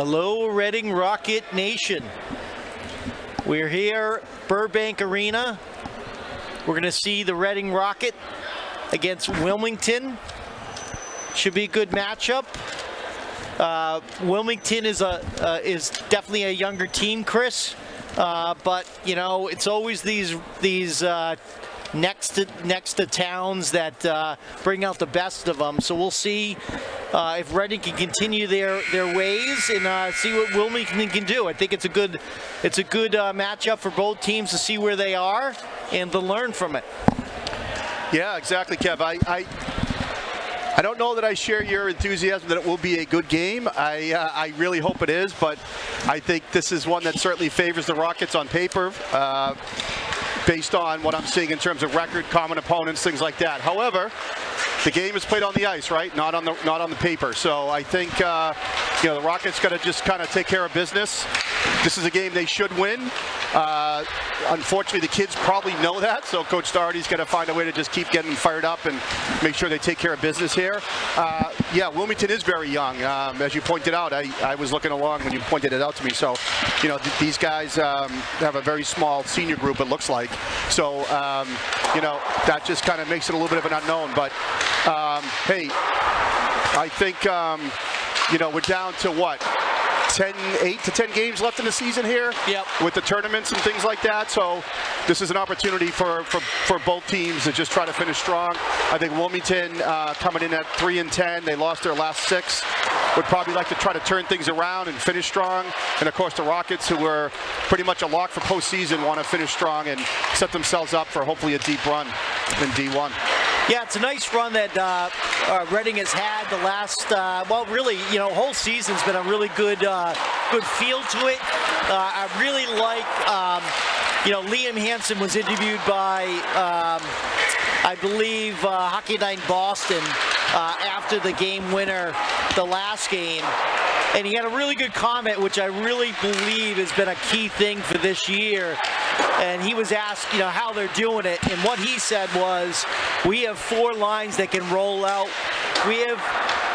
Hello, Reading Rocket Nation. We're here, Burbank Arena. We're going to see the Reading Rocket against Wilmington. Should be a good matchup. Wilmington is definitely a younger team, Chris. But you know, it's always these next to towns that bring out the best of them. So we'll see if Reading can continue their ways and see what Wilmington can do. I think it's a good matchup for both teams to see where they are and to learn from it. Yeah, exactly, Kev. I don't know that I share your enthusiasm that it will be a good game. I really hope it is, but I think this is one that certainly favors the Rockets on paper, based on what I'm seeing in terms of record, common opponents, things like that. However, the game is played on the ice, right? Not on the paper. So I think the Rockets got to just kind of take care of business. This is a game they should win. Unfortunately, the kids probably know that, so Coach Doherty's got to find a way to just keep getting fired up and make sure they take care of business here. Yeah, Wilmington is very young. As you pointed out, I was looking along when you pointed it out to me. So, these guys have a very small senior group, it looks like. So, that just kind of makes it a little bit of an unknown. But, hey, I think, we're down to what? 8 to 10 games left in the season here. Yep. With the tournaments and things like that. So this is an opportunity for both teams to just try to finish strong. I think Wilmington coming in at 3-10. They lost their last 6. Would probably like to try to turn things around and finish strong. And of course the Rockets, who were pretty much a lock for postseason, want to finish strong and set themselves up for hopefully a deep run in D1. Yeah, it's a nice run that Reading has had the last, whole season's been a really good feel to it. I really like, Liam Hansen was interviewed by, I believe, Hockey Night in Boston after the game winner, the last game. And he had a really good comment, which I really believe has been a key thing for this year. And he was asked, how they're doing it. And what he said was, we have 4 lines that can roll out. We have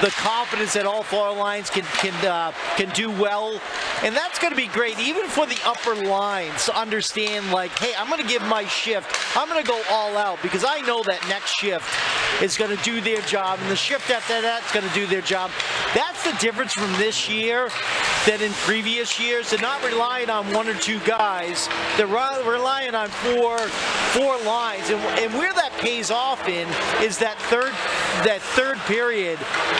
the confidence that all 4 lines can do well. And that's going to be great, even for the upper lines, to understand, hey, I'm going to give my shift. I'm going to go all out because I know that next shift is going to do their job, and the shift after that's going to do their job. That's the difference from this year than in previous years. They're not relying on 1 or 2 guys. They're relying on four lines, and where that pays off in is that third period,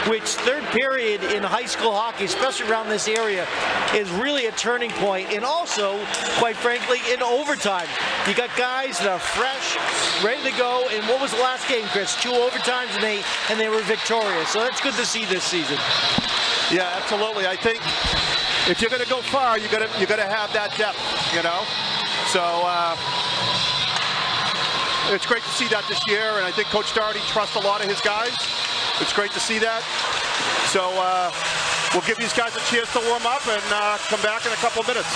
which third period in high school hockey, especially around this area, is really a turning point. And also, quite frankly, in overtime, you got guys that are fresh, ready to go. And what was the last game, Chris? 2 overtimes, and they were victorious. So that's good to see this season. Yeah, absolutely. I think if you're going to go far, you got to have that depth, So it's great to see that this year, and I think Coach Doherty trusts a lot of his guys. It's great to see that. So we'll give these guys a chance to warm up and come back in a couple minutes.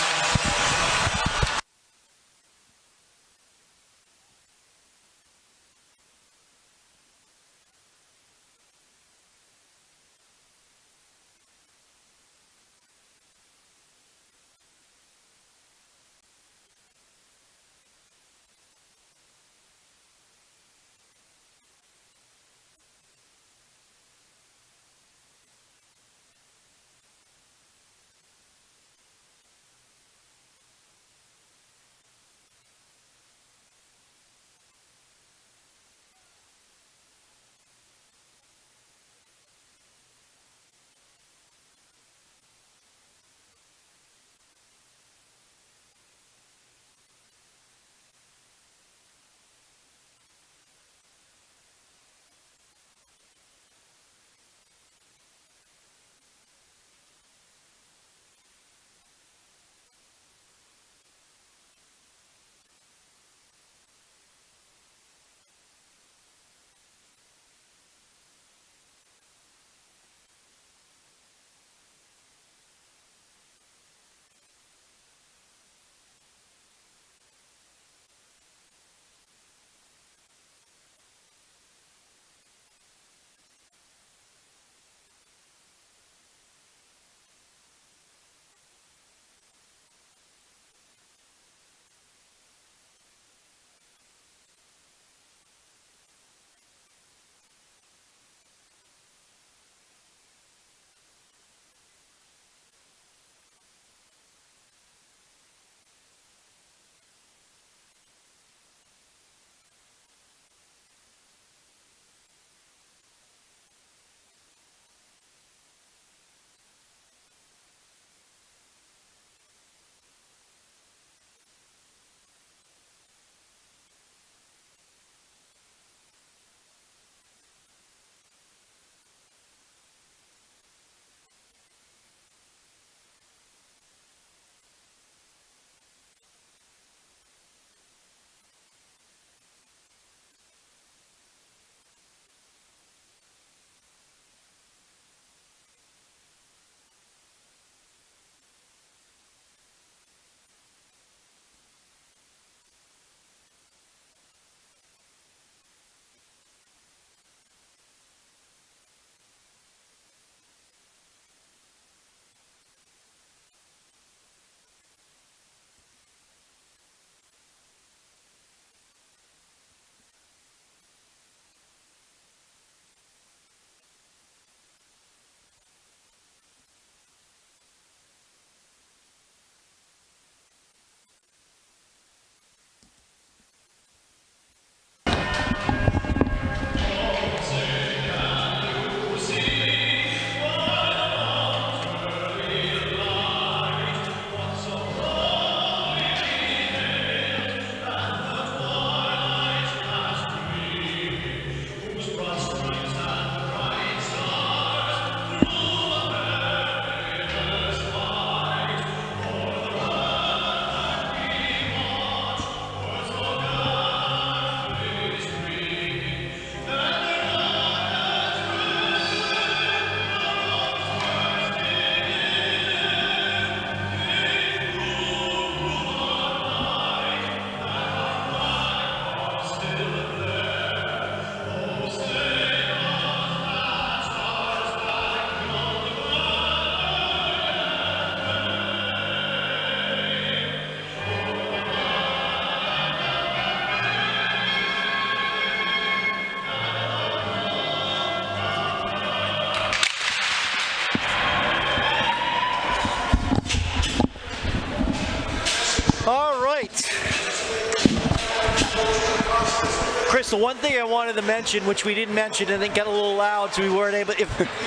Chris, the one thing I wanted to mention, which we didn't mention and it got a little loud, so we weren't able.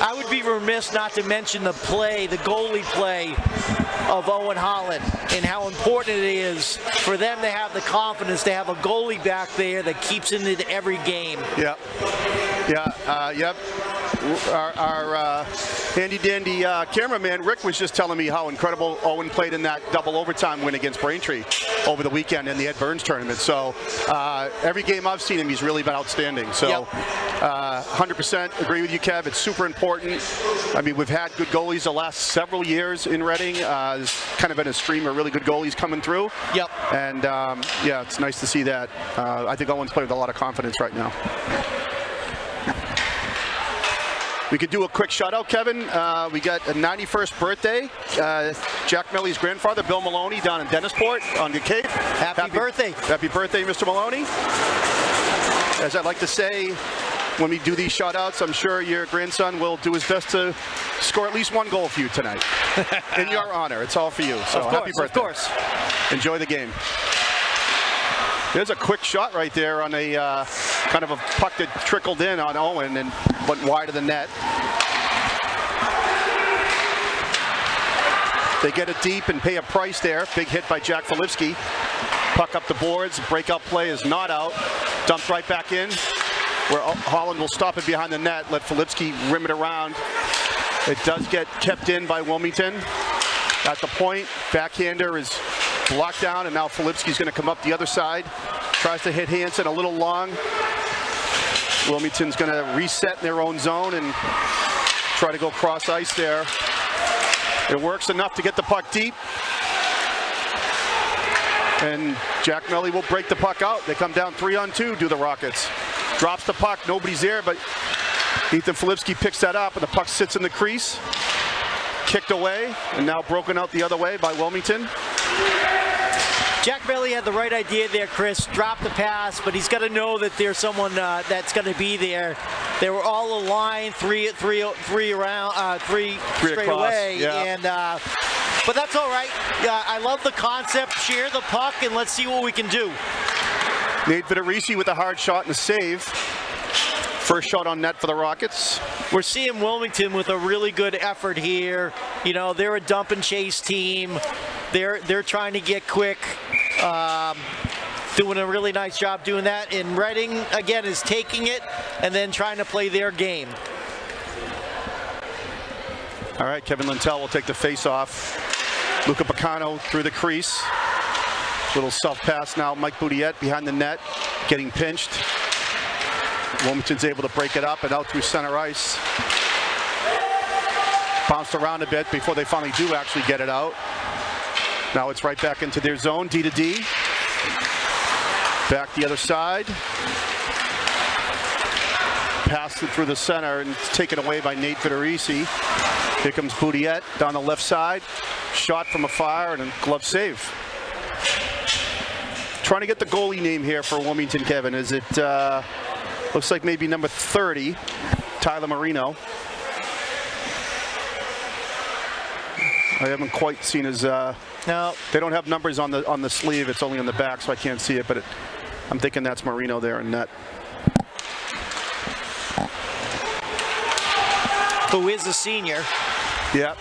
I would be remiss not to mention the goalie play of Owen Holland, and how important it is for them to have the confidence to have a goalie back there that keeps it into every game. Yep. Our handy-dandy cameraman, Rick, was just telling me how incredible Owen played in that double overtime win against Braintree over the weekend in the Ed Burns tournament. So every game I've seen him, he's really been outstanding. So 100% agree with you, Kev. It's super important. I mean, we've had good goalies the last several years in Reading. There's kind of been a stream of really good goalies coming through. Yep. And, yeah, it's nice to see that. I think Owen's playing with a lot of confidence right now. We could do a quick shout out, Kevin. We got a 91st birthday. Jack Melly's grandfather, Bill Maloney, down in Dennisport on the Cape. Happy birthday. Happy birthday, Mr. Maloney. As I like to say, when we do these shout outs, I'm sure your grandson will do his best to score at least one goal for you tonight. In your honor. It's all for you. So happy birthday. Of course. Enjoy the game. There's a quick shot right there on a kind of a puck that trickled in on Owen and went wide of the net. They get it deep and pay a price there. Big hit by Jack Filipski. Puck up the boards. Breakout play is not out. Dumped right back in, where Holland will stop it behind the net. Let Filipski rim it around. It does get kept in by Wilmington. At the point, backhander is blocked down, and now Filipski's going to come up the other side. Tries to hit Hansen a little long. Wilmington's going to reset in their own zone and try to go cross ice there. It works enough to get the puck deep. And Jack Melly will break the puck out. They come down 3-on-2, do the Rockets. Drops the puck, nobody's there, but Ethan Filipski picks that up, and the puck sits in the crease. Kicked away, and now broken out the other way by Wilmington. Jack Melly had the right idea there, Chris. Drop the pass, but he's got to know that there's someone that's going to be there. They were all aligned, three straight across, away, yeah. and but that's all right. I love the concept. Share the puck, and let's see what we can do. Nate Vitorisi with a hard shot and a save. First shot on net for the Rockets. We're seeing Wilmington with a really good effort here. You know, they're a dump and chase team. They're trying to get quick. Doing a really nice job doing that. And Reading, again, is taking it and then trying to play their game. All right, Kevin Lintel will take the face-off. Luca Picano through the crease. Little self-pass now. Mike Boudiette behind the net, getting pinched. Wilmington's able to break it up and out through center ice. Bounced around a bit before they finally do actually get it out. Now it's right back into their zone, D to D. Back the other side. Passed it through the center and it's taken away by Nate Vitorisi. Here comes Boudiette down the left side. Shot from afar and a glove save. Trying to get the goalie name here for Wilmington, Kevin. Is it, looks like maybe number 30, Tyler Marino. I haven't quite seen his, no. They don't have numbers on the sleeve. It's only on the back, so I can't see it, but I'm thinking that's Marino there in net. Who is a senior. Yeah.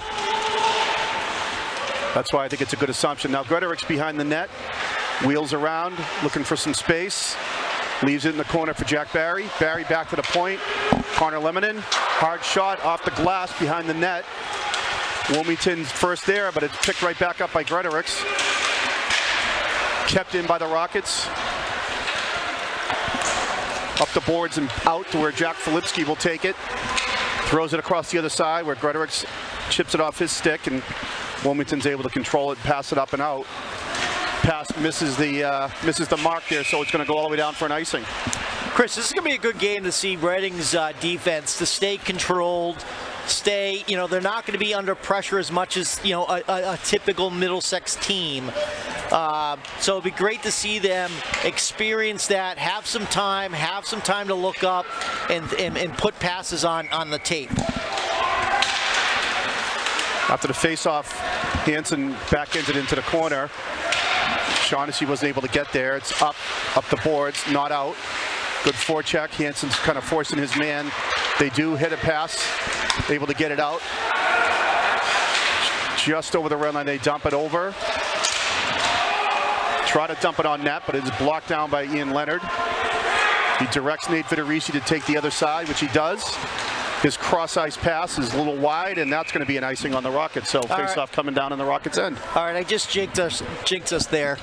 That's why I think it's a good assumption. Now Gretorik's behind the net. Wheels around, looking for some space. Leaves it in the corner for Jack Barry. Barry back to the point. Connor Lemonin. Hard shot off the glass behind the net. Wilmington's first there, but it's picked right back up by Gretorik's. Kept in by the Rockets. Up the boards and out to where Jack Filipski will take it. Throws it across the other side where Gretorik's chips it off his stick, and Wilmington's able to control it, pass it up and out. Pass misses the mark there, so it's going to go all the way down for an icing. Chris, this is going to be a good game to see Reading's defense to stay controlled, they're not going to be under pressure as much as, a typical Middlesex team. So it'd be great to see them experience that, have some time to look up and put passes on the tape. After the face-off, Hansen backhanded into the corner. Shaughnessy wasn't able to get there. It's up the boards, not out. Good forecheck. Hansen's kind of forcing his man. They do hit a pass, able to get it out. Just over the red line, they dump it over. Try to dump it on net, but it is blocked down by Ian Leonard. He directs Nate Federici to take the other side, which he does. His cross-ice pass is a little wide, and that's going to be an icing on the Rockets. So face-off coming down on the Rockets' end. All right, I just jinxed us there.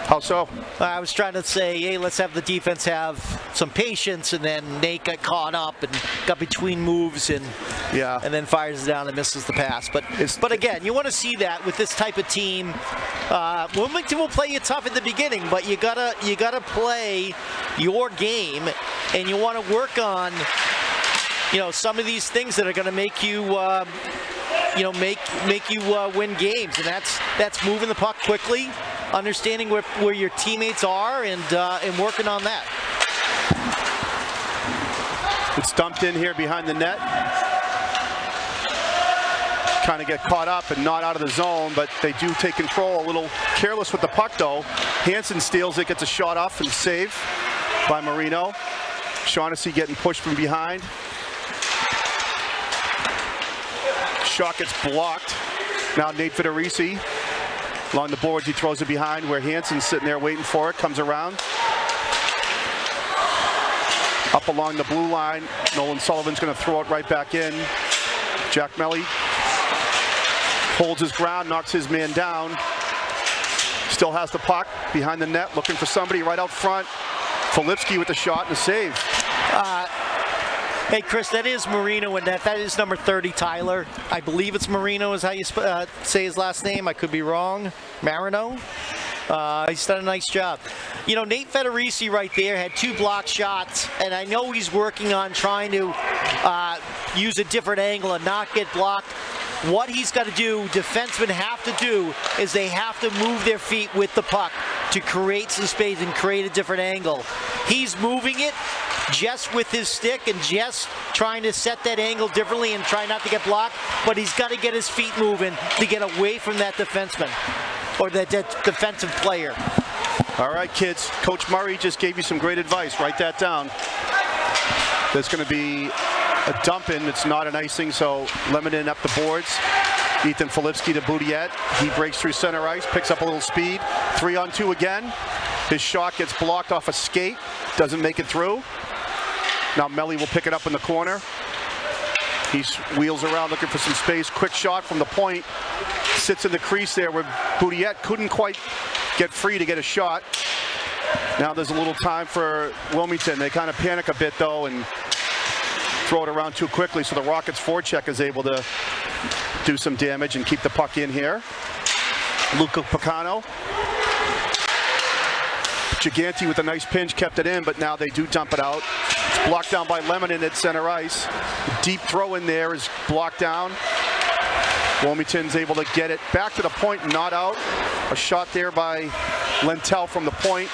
How so? I was trying to say, hey, let's have the defense have some patience, and then Nate got caught up and got between moves, and then fires it down and misses the pass. But again, you want to see that with this type of team. Wilmington will play you tough at the beginning, but you gotta play your game, and you want to work on some of these things that are going to make you make you win games, and that's moving the puck quickly, understanding where your teammates are, and working on that. It's dumped in here behind the net. Kind of get caught up and not out of the zone, but they do take control. A little careless with the puck, though. Hansen steals it, gets a shot off and save by Marino. Shaughnessy getting pushed from behind. Shot gets blocked. Now Nate Federici along the boards, he throws it behind where Hansen's sitting there waiting for it, comes around. Up along the blue line, Nolan Sullivan's going to throw it right back in. Jack Melly holds his ground, knocks his man down. Still has the puck behind the net, looking for somebody right out front. Filipski with the shot and a save. Hey, Chris, that is Marino, and that is number 30, Tyler. I believe it's Marino is how you say his last name. I could be wrong. Marino. He's done a nice job. Nate Federici right there had 2 blocked shots, and I know he's working on trying to use a different angle and not get blocked. What he's got to do, defensemen have to do, is they have to move their feet with the puck to create some space and create a different angle. He's moving it just with his stick and just trying to set that angle differently and try not to get blocked, but he's got to get his feet moving to get away from that defenseman or that defensive player. All right, kids. Coach Murray just gave you some great advice. Write that down. There's going to be a dump in. It's not an icing, so Lemonin up the boards. Ethan Filipski to Boudiette. He breaks through center ice, picks up a little speed. 3-on-2 again. His shot gets blocked off a skate. Doesn't make it through. Now Melly will pick it up in the corner. He wheels around looking for some space. Quick shot from the point. Sits in the crease there where Boudiette couldn't quite get free to get a shot. Now there's a little time for Wilmington. They kind of panic a bit, though, and throw it around too quickly, so the Rockets' forecheck is able to do some damage and keep the puck in here. Luca Picano. Giganti with a nice pinch kept it in, but now they do dump it out. It's blocked down by Lemonin at center ice. Deep throw in there is blocked down. Wilmington's able to get it back to the point, not out. A shot there by Lentel from the point.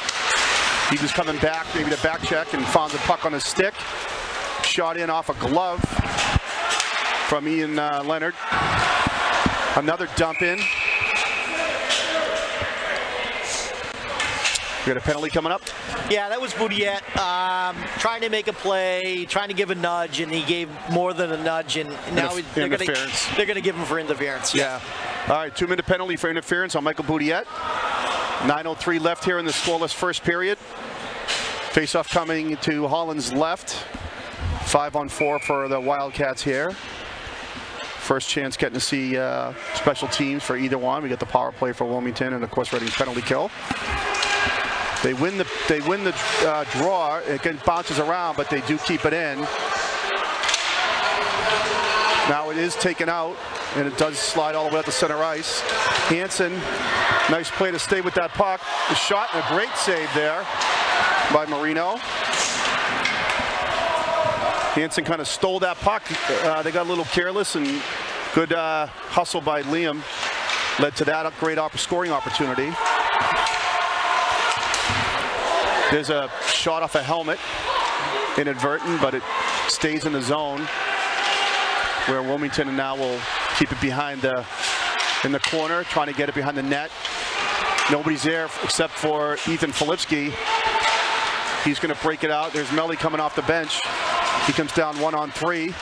He was coming back, maybe to back check, and found the puck on his stick. Shot in off a glove from Ian Leonard. Another dump in. We got a penalty coming up. Yeah, that was Boudiette trying to make a play, trying to give a nudge, and he gave more than a nudge, and now they're going to give him for interference. Yeah. All right, 2-minute penalty for interference on Michael Boudiette. 9:03 left here in the scoreless first period. Face-off coming to Holland's left. 5-on-4 for the Wildcats here. First chance getting to see special teams for either one. We got the power play for Wilmington, and of course Reading's penalty kill. They win the draw. It bounces around, but they do keep it in. Now it is taken out, and it does slide all the way out to center ice. Hansen, nice play to stay with that puck. The shot and a great save there by Marino. Hansen kind of stole that puck. They got a little careless, and good hustle by Liam led to that great scoring opportunity. There's a shot off a helmet, inadvertent, but it stays in the zone where Wilmington now will keep it behind in the corner, trying to get it behind the net. Nobody's there except for Ethan Filipski. He's going to break it out. There's Melly coming off the bench. He comes down 1-on-3.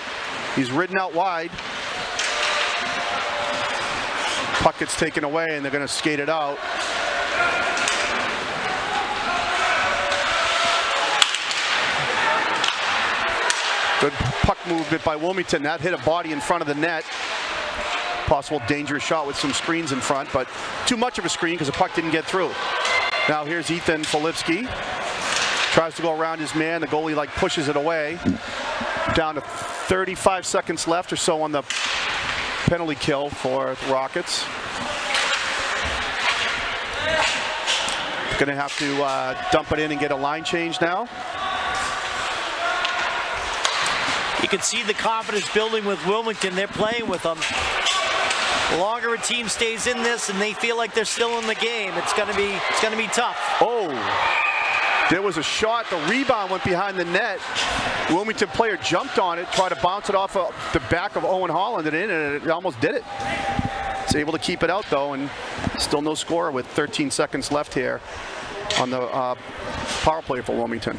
He's ridden out wide. Puck gets taken away, and they're going to skate it out. Good puck movement by Wilmington. That hit a body in front of the net. Possible dangerous shot with some screens in front, but too much of a screen because the puck didn't get through. Now here's Ethan Filipski. Tries to go around his man. The goalie pushes it away. Down to 35 seconds left or so on the penalty kill for the Rockets. Going to have to dump it in and get a line change now. You can see the confidence building with Wilmington. They're playing with them. The longer a team stays in this and they feel like they're still in the game, it's going to be tough. Oh, there was a shot. The rebound went behind the net. Wilmington player jumped on it, tried to bounce it off of the back of Owen Holland and it almost did it. It's able to keep it out though, and still no score with 13 seconds left here on the power play for Wilmington.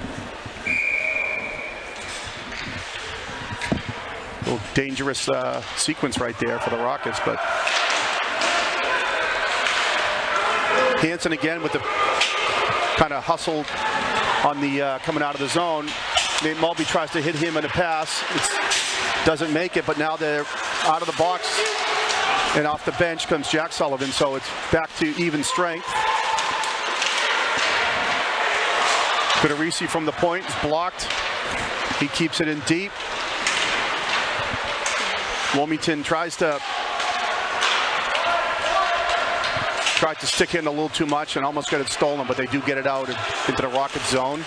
A little dangerous sequence right there for the Rockets, but Hansen again with the kind of hustle on the coming out of the zone. Nate Mulvey tries to hit him in a pass. It doesn't make it, but now they're out of the box, and off the bench comes Jack Sullivan, so it's back to even strength. Federici from the point is blocked. He keeps it in deep. Wilmington tries to stick in a little too much and almost got it stolen, but they do get it out into the Rocket zone.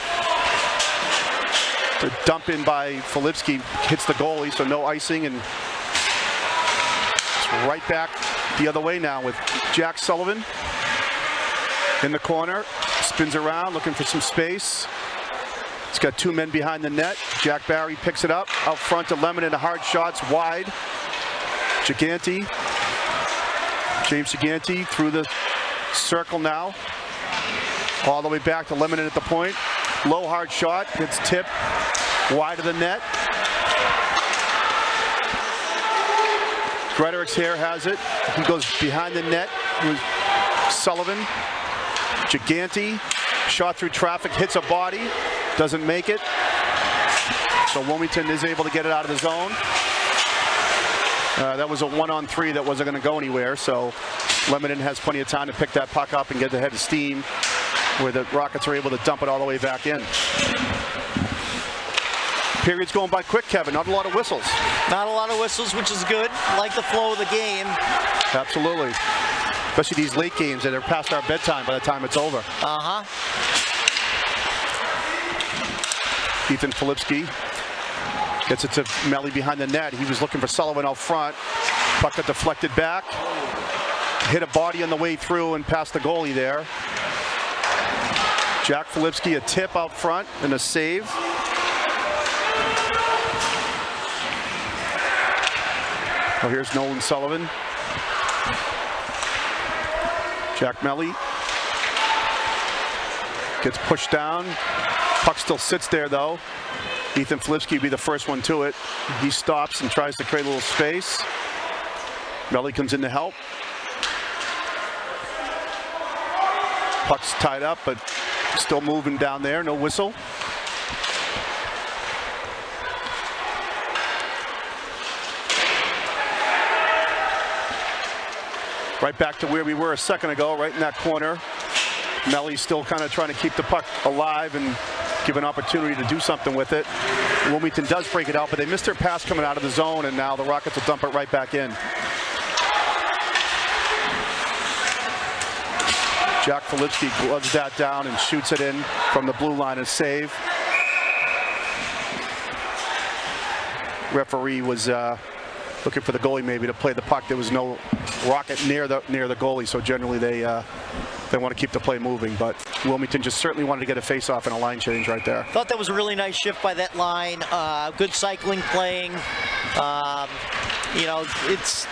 The dump in by Filipski hits the goalie, so no icing, and it's right back the other way now with Jack Sullivan in the corner. Spins around looking for some space. He's got two men behind the net. Jack Barry picks it up out front to Lemon, and a hard shot's wide. James Gigante through the circle now. All the way back to Lemon at the point. Low hard shot, gets tipped wide of the net. Gretorix here has it. He goes behind the net with Sullivan. Gigante, shot through traffic, hits a body, doesn't make it. So Wilmington is able to get it out of the zone. That was a 1-on-3 that wasn't going to go anywhere, so Lebanon has plenty of time to pick that puck up and get the head of steam, where the Rockets are able to dump it all the way back in. Period's going by quick, Kevin. Not a lot of whistles. Not a lot of whistles, which is good. Like the flow of the game. Absolutely. Especially these late games that are past our bedtime by the time it's over. Uh-huh. Ethan Filipski gets it to Melly behind the net. He was looking for Sullivan out front. Puck got deflected back. Hit a body on the way through and past the goalie there. Jack Filipski, a tip out front and a save. Oh, here's Nolan Sullivan. Jack Melly gets pushed down. Puck still sits there though. Ethan Filipski will be the first one to it. He stops and tries to create a little space. Melly comes in to help. Puck's tied up, but still moving down there. No whistle. Right back to where we were a second ago, right in that corner. Melly's still kind of trying to keep the puck alive and give an opportunity to do something with it. Wilmington does break it out, but they missed their pass coming out of the zone, and now the Rockets will dump it right back in. Jack Filipski gloves that down and shoots it in from the blue line, and save. Referee was looking for the goalie maybe to play the puck. There was no Rocket near the goalie, so generally they want to keep the play moving, but Wilmington just certainly wanted to get a face-off and a line change right there. Thought that was a really nice shift by that line. Good cycling playing. You know, it's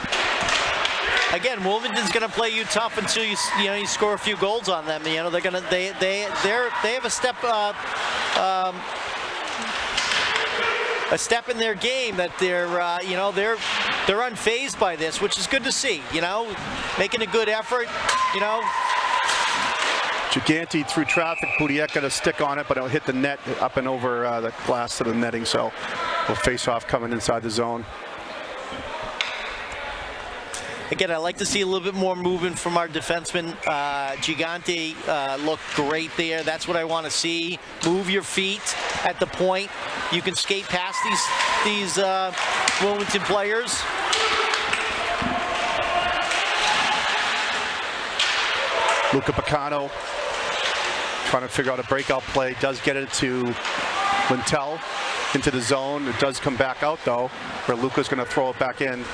again, Wilmington's going to play you tough until you score a few goals on them. You know, they're going to they have a step a step in their game, that they're unfazed by this, which is good to see. Making a good effort. Gigante through traffic. Boudiek got a stick on it, but it'll hit the net up and over the glass to the netting. So we'll face off coming inside the zone. Again, I like to see a little bit more movement from our defenseman. Gigante looked great there. That's what I want to see. Move your feet at the point. You can skate past these Wilmington players. Luca Picano trying to figure out a breakout play. Does get it to Lintel into the zone. It does come back out though, where Luca's going to throw it back in.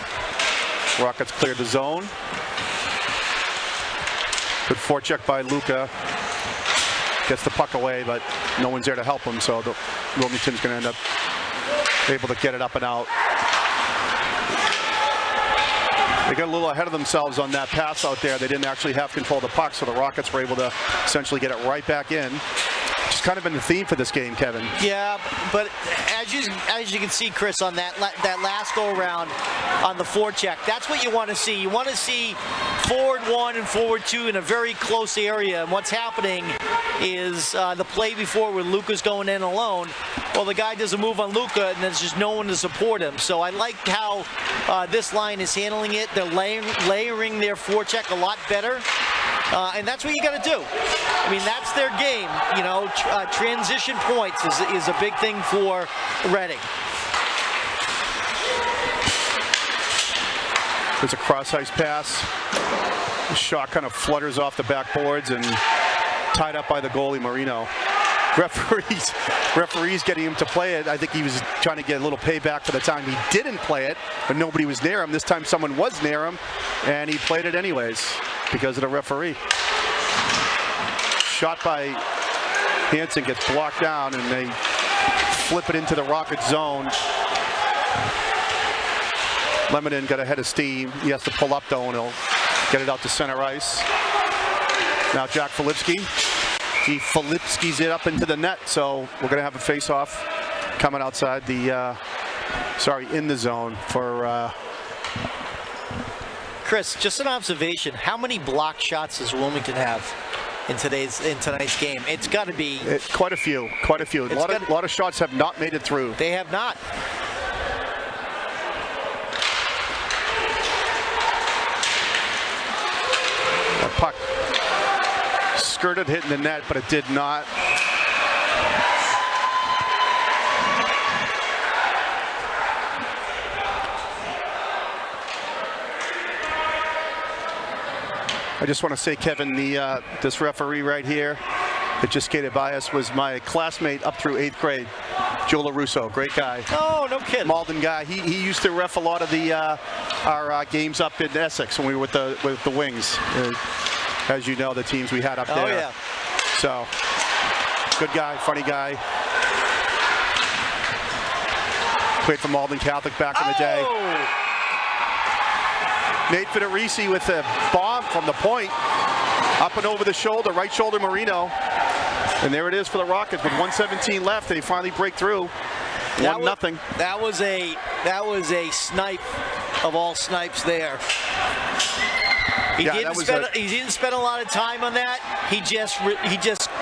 Rockets cleared the zone. Good forecheck by Luca. Gets the puck away, but no one's there to help him, so Wilmington's going to end up able to get it up and out. They got a little ahead of themselves on that pass out there. They didn't actually have control of the puck, so the Rockets were able to essentially get it right back in. It's kind of been the theme for this game, Kevin. Yeah, but as you can see, Chris, on that last go-around on the forecheck, that's what you want to see. You want to see forward 1 and forward 2 in a very close area. And what's happening is the play before where Luca's going in alone. Well, the guy does a move on Luca, and there's just no one to support him. So I like how this line is handling it. They're layering their forecheck a lot better. And that's what you got to do. I mean, that's their game. Transition points is a big thing for Reading. There's a cross-ice pass. The shot kind of flutters off the backboards and tied up by the goalie, Marino. Referees getting him to play it. I think he was trying to get a little payback for the time he didn't play it, but nobody was near him. This time someone was near him, and he played it anyways because of the referee. Shot by Hansen gets blocked down, and they flip it into the Rocket zone. Lemonin got ahead of steam. He has to pull up though, and he'll get it out to center ice. Now Jack Filipski. He Filipski's it up into the net, so we're going to have a face-off coming outside the, in the zone for. Chris, just an observation. How many blocked shots does Wilmington have in tonight's game? It's got to be quite a few. A lot of shots have not made it through. They have not. The puck skirted hitting the net, but it did not. I just want to say, Kevin, this referee right here that just skated by us was my classmate up through 8th grade, Joe LaRusso. Great guy. Oh, no kidding. Malden guy. He used to ref a lot of our games up in Essex when we were with the Wings. As you know, the teams we had up there. Oh, yeah. So, good guy, funny guy. Played for Malden Catholic back in the day. Nate Federici with a bomb from the point. Up and over the shoulder, right shoulder Marino. And there it is for the Rockets with 1:17 left. They finally break through. 1-0. That was a snipe of all snipes there. He didn't spend a lot of time on that. He just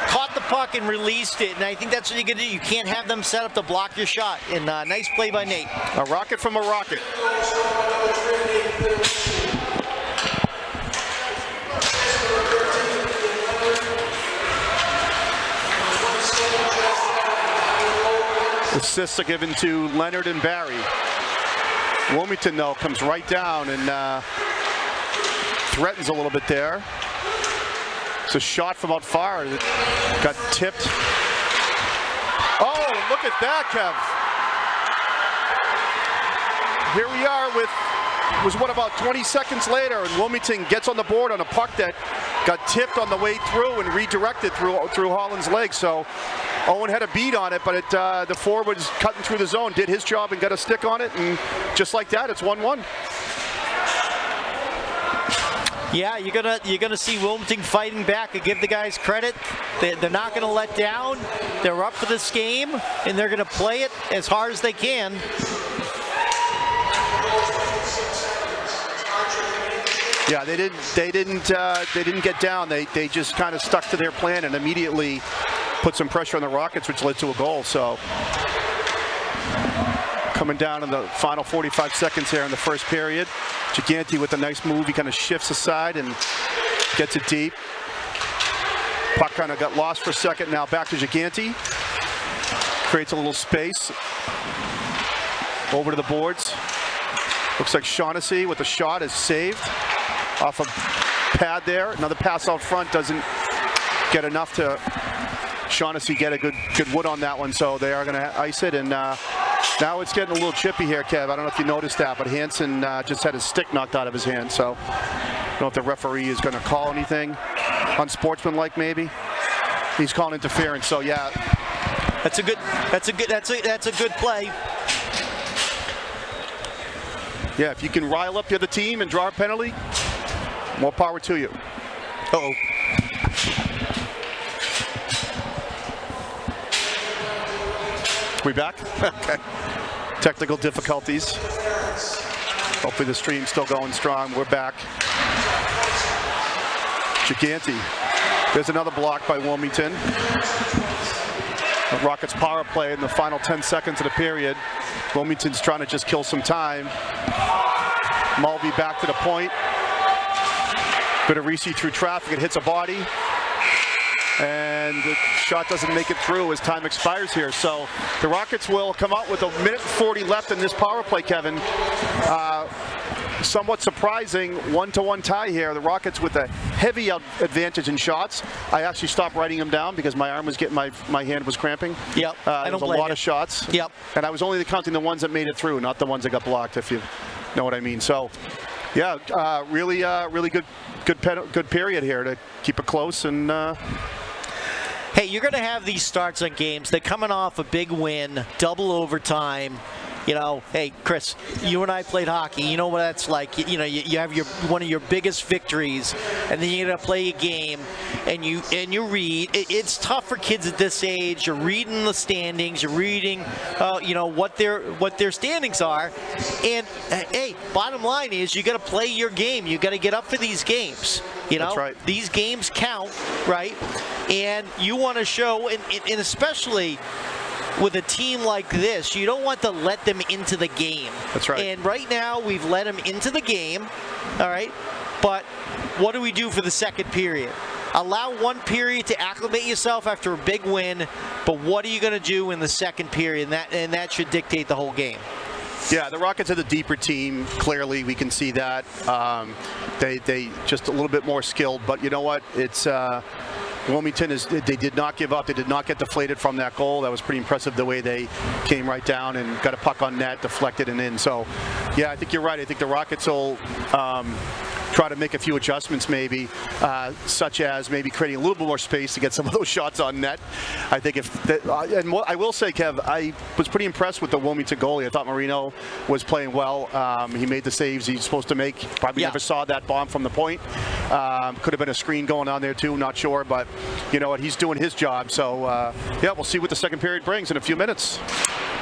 caught the puck and released it, and I think that's what you can do. You can't have them set up to block your shot. And nice play by Nate. A rocket from a rocket. Assists are given to Leonard and Barry. Wilmington, though, comes right down and threatens a little bit there. It's a shot from out far. It got tipped. Oh, look at that, Kev. Here we are about 20 seconds later, and Wilmington gets on the board on a puck that got tipped on the way through and redirected through Holland's legs. So Owen had a beat on it, but the forward was cutting through the zone, did his job and got a stick on it, and just like that, it's 1-1. Yeah, you're gonna see Wilmington fighting back. I give the guys credit. They're not going to let down. They're up for this game, and they're going to play it as hard as they can. Yeah, they didn't get down. They just kind of stuck to their plan and immediately put some pressure on the Rockets, which led to a goal. So coming down in the final 45 seconds here in the first period, Gigante with a nice move. He kind of shifts aside and gets it deep. Puck kind of got lost for a second. Now back to Gigante. Creates a little space. Over to the boards. Looks like Shaughnessy with a shot is saved. Off a pad there. Another pass out front doesn't get enough to Shaughnessy get a good wood on that one, so they are going to ice it. And now it's getting a little chippy here, Kev. I don't know if you noticed that, but Hansen just had his stick knocked out of his hand. So I don't know if the referee is going to call anything unsportsmanlike. Maybe he's calling interference. So yeah, that's a good play. Yeah, if you can rile up the other team and draw a penalty, more power to you. Uh-oh. We back? Okay. Technical difficulties. Hopefully the stream's still going strong. We're back. Gigante. There's another block by Wilmington. The Rockets power play in the final 10 seconds of the period. Wilmington's trying to just kill some time. Mulvey back to the point. Bit of Reese through traffic. It hits a body. And the shot doesn't make it through as time expires here. So the Rockets will come out with a minute and 40 left in this power play, Kevin. Somewhat surprising 1-1 tie here. The Rockets with a heavy advantage in shots. I actually stopped writing them down because my arm was getting, my hand was cramping. Yep. There was a lot of shots. Yep. And I was only counting the ones that made it through, not the ones that got blocked, if you know what I mean. So, yeah, really good period here to keep it close. And hey, you're going to have these starts on games. They're coming off a big win, double overtime. You know, hey, Chris, you and I played hockey. You know what that's like. You know, you have one of your biggest victories, and then you're gonna play a game, and you read. It's tough for kids at this age. You're reading the standings. You're reading, you know, what their standings are. And hey, bottom line is you got to play your game. You got to get up for these games. You know, that's right. These games count, right? And you want to show, and especially with a team like this, you don't want to let them into the game. That's right. And right now, we've let them into the game, all right? But what do we do for the second period? Allow one period to acclimate yourself after a big win, but what are you going to do in the second period? And that should dictate the whole game. Yeah, the Rockets are the deeper team. Clearly, we can see that. They just a little bit more skilled, but you know what? It's Wilmington they did not give up. They did not get deflated from that goal. That was pretty impressive the way they came right down and got a puck on net, deflected and in. So, yeah, I think you're right. I think the Rockets will try to make a few adjustments maybe, such as maybe creating a little bit more space to get some of those shots on net. I think and what I will say, Kev, I was pretty impressed with the Wilmington goalie. I thought Marino was playing well. He made the saves he's supposed to make. Probably never saw that bomb from the point. Could have been a screen going on there too, not sure, but you know what, he's doing his job. So yeah, we'll see what the second period brings in a few minutes.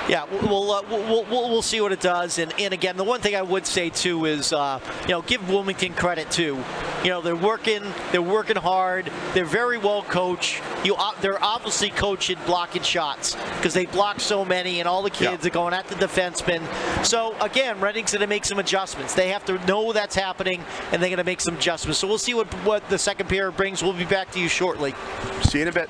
Yeah, we'll see what it does. And again, the one thing I would say too is, you know, give Wilmington credit too. You know, they're working hard. They're very well coached. They're obviously coaching blocking shots because they block so many, and all the kids are going at the defenseman. So again, Reading's going to make some adjustments. They have to know that's happening, and they're going to make some adjustments. So we'll see what the second period brings. We'll be back to you shortly. See you in a bit.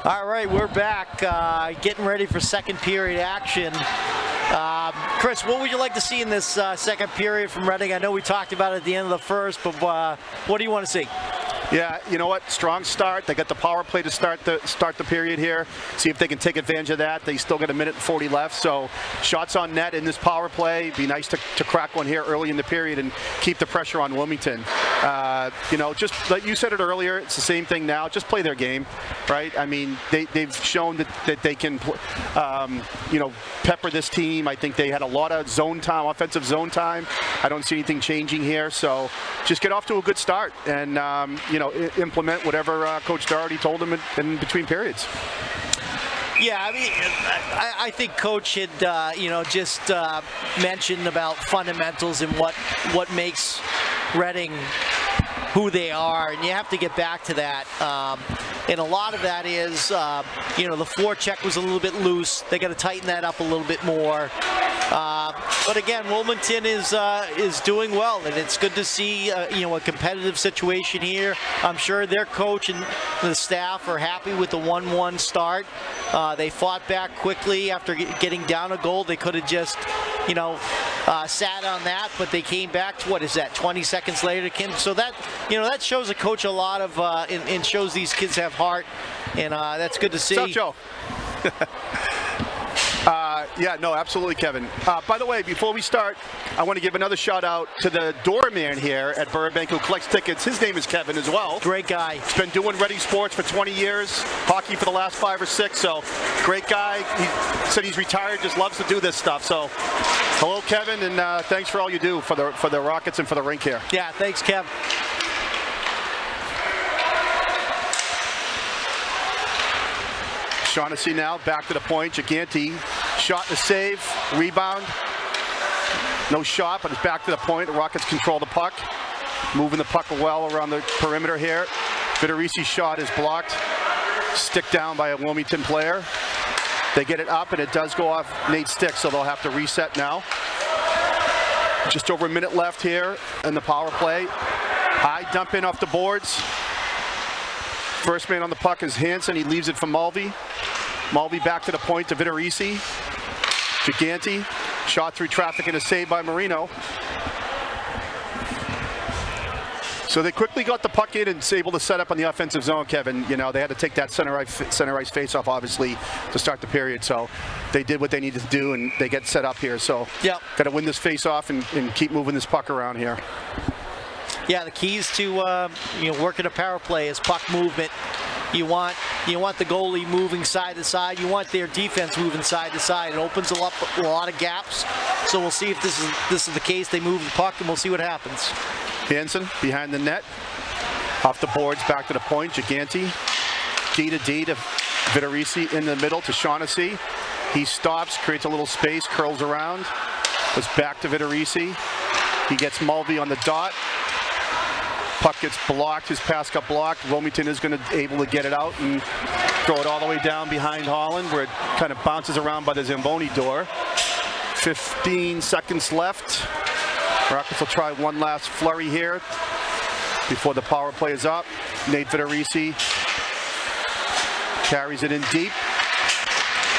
All right, we're back, getting ready for second period action. Chris, what would you like to see in this second period from Reading? I know we talked about it at the end of the first, but what do you want to see? Yeah, you know what? Strong start. They got the power play to start the period here. See if they can take advantage of that. They still got a minute and 40 left, so shots on net in this power play. Be nice to crack one here early in the period and keep the pressure on Wilmington. You know, just like you said it earlier, it's the same thing now. Just play their game, right? I mean, they've shown that they can, you know, pepper this team. I think they had a lot of zone time, offensive zone time. I don't see anything changing here, so just get off to a good start and, you know, implement whatever Coach Doherty told them in between periods. Yeah, I mean, I think Coach had, you know, just mentioned about fundamentals and what makes Reading who they are, and you have to get back to that. And a lot of that is, you know, the forecheck was a little bit loose. They got to tighten that up a little bit more. But again, Wilmington is doing well, and it's good to see you know, a competitive situation here. I'm sure their coach and the staff are happy with the 1-1 start. They fought back quickly after getting down a goal. They could have just, you know, sat on that, but they came back to, what is that, 20 seconds later, Kim? So that, you know, that shows a coach a lot of, and shows these kids have heart, and that's good to see. What's up, Joe? Yeah, no, absolutely, Kevin. By the way, before we start, I want to give another shout out to the doorman here at Burbank who collects tickets. His name is Kevin as well. Great guy. He's been doing Reading sports for 20 years, hockey for the last 5 or 6, so great guy. He said he's retired, just loves to do this stuff. So hello, Kevin, and thanks for all you do for the Rockets and for the rink here. Yeah, thanks, Kev. Shaughnessy now back to the point. Gigante shot to save, rebound. No shot, but it's back to the point. The Rockets control the puck, moving the puck well around the perimeter here. Vitorisi's shot is blocked. Stick down by a Wilmington player. They get it up, and it does go off Nate's stick, so they'll have to reset now. Just over a minute left here in the power play. High dump in off the boards. First man on the puck is Hansen. He leaves it for Mulvey. Mulvey back to the point to Vitorisi. Gigante. Shot through traffic and a save by Marino. So they quickly got the puck in and was able to set up on the offensive zone, Kevin. You know, they had to take that center ice face-off, obviously, to start the period. So they did what they needed to do, and they get set up here. So got to win this face-off and keep moving this puck around here. Yeah, the keys to you know, working a power play is puck movement. You want the goalie moving side to side. You want their defense moving side to side. It opens up a lot of gaps. So we'll see if this is the case. They move the puck, and we'll see what happens. Hansen behind the net, off the boards, back to the point. Gigante, D to Vitorisi in the middle to Shaughnessy. He stops, creates a little space, curls around. Goes back to Vitorisi. He gets Mulvey on the dot. Puck gets blocked. His pass got blocked. Wilmington is going to able to get it out and throw it all the way down behind Holland, where it kind of bounces around by the Zamboni door. 15 seconds left. Rockets will try one last flurry here before the power play is up. Nate Vitorisi carries it in deep.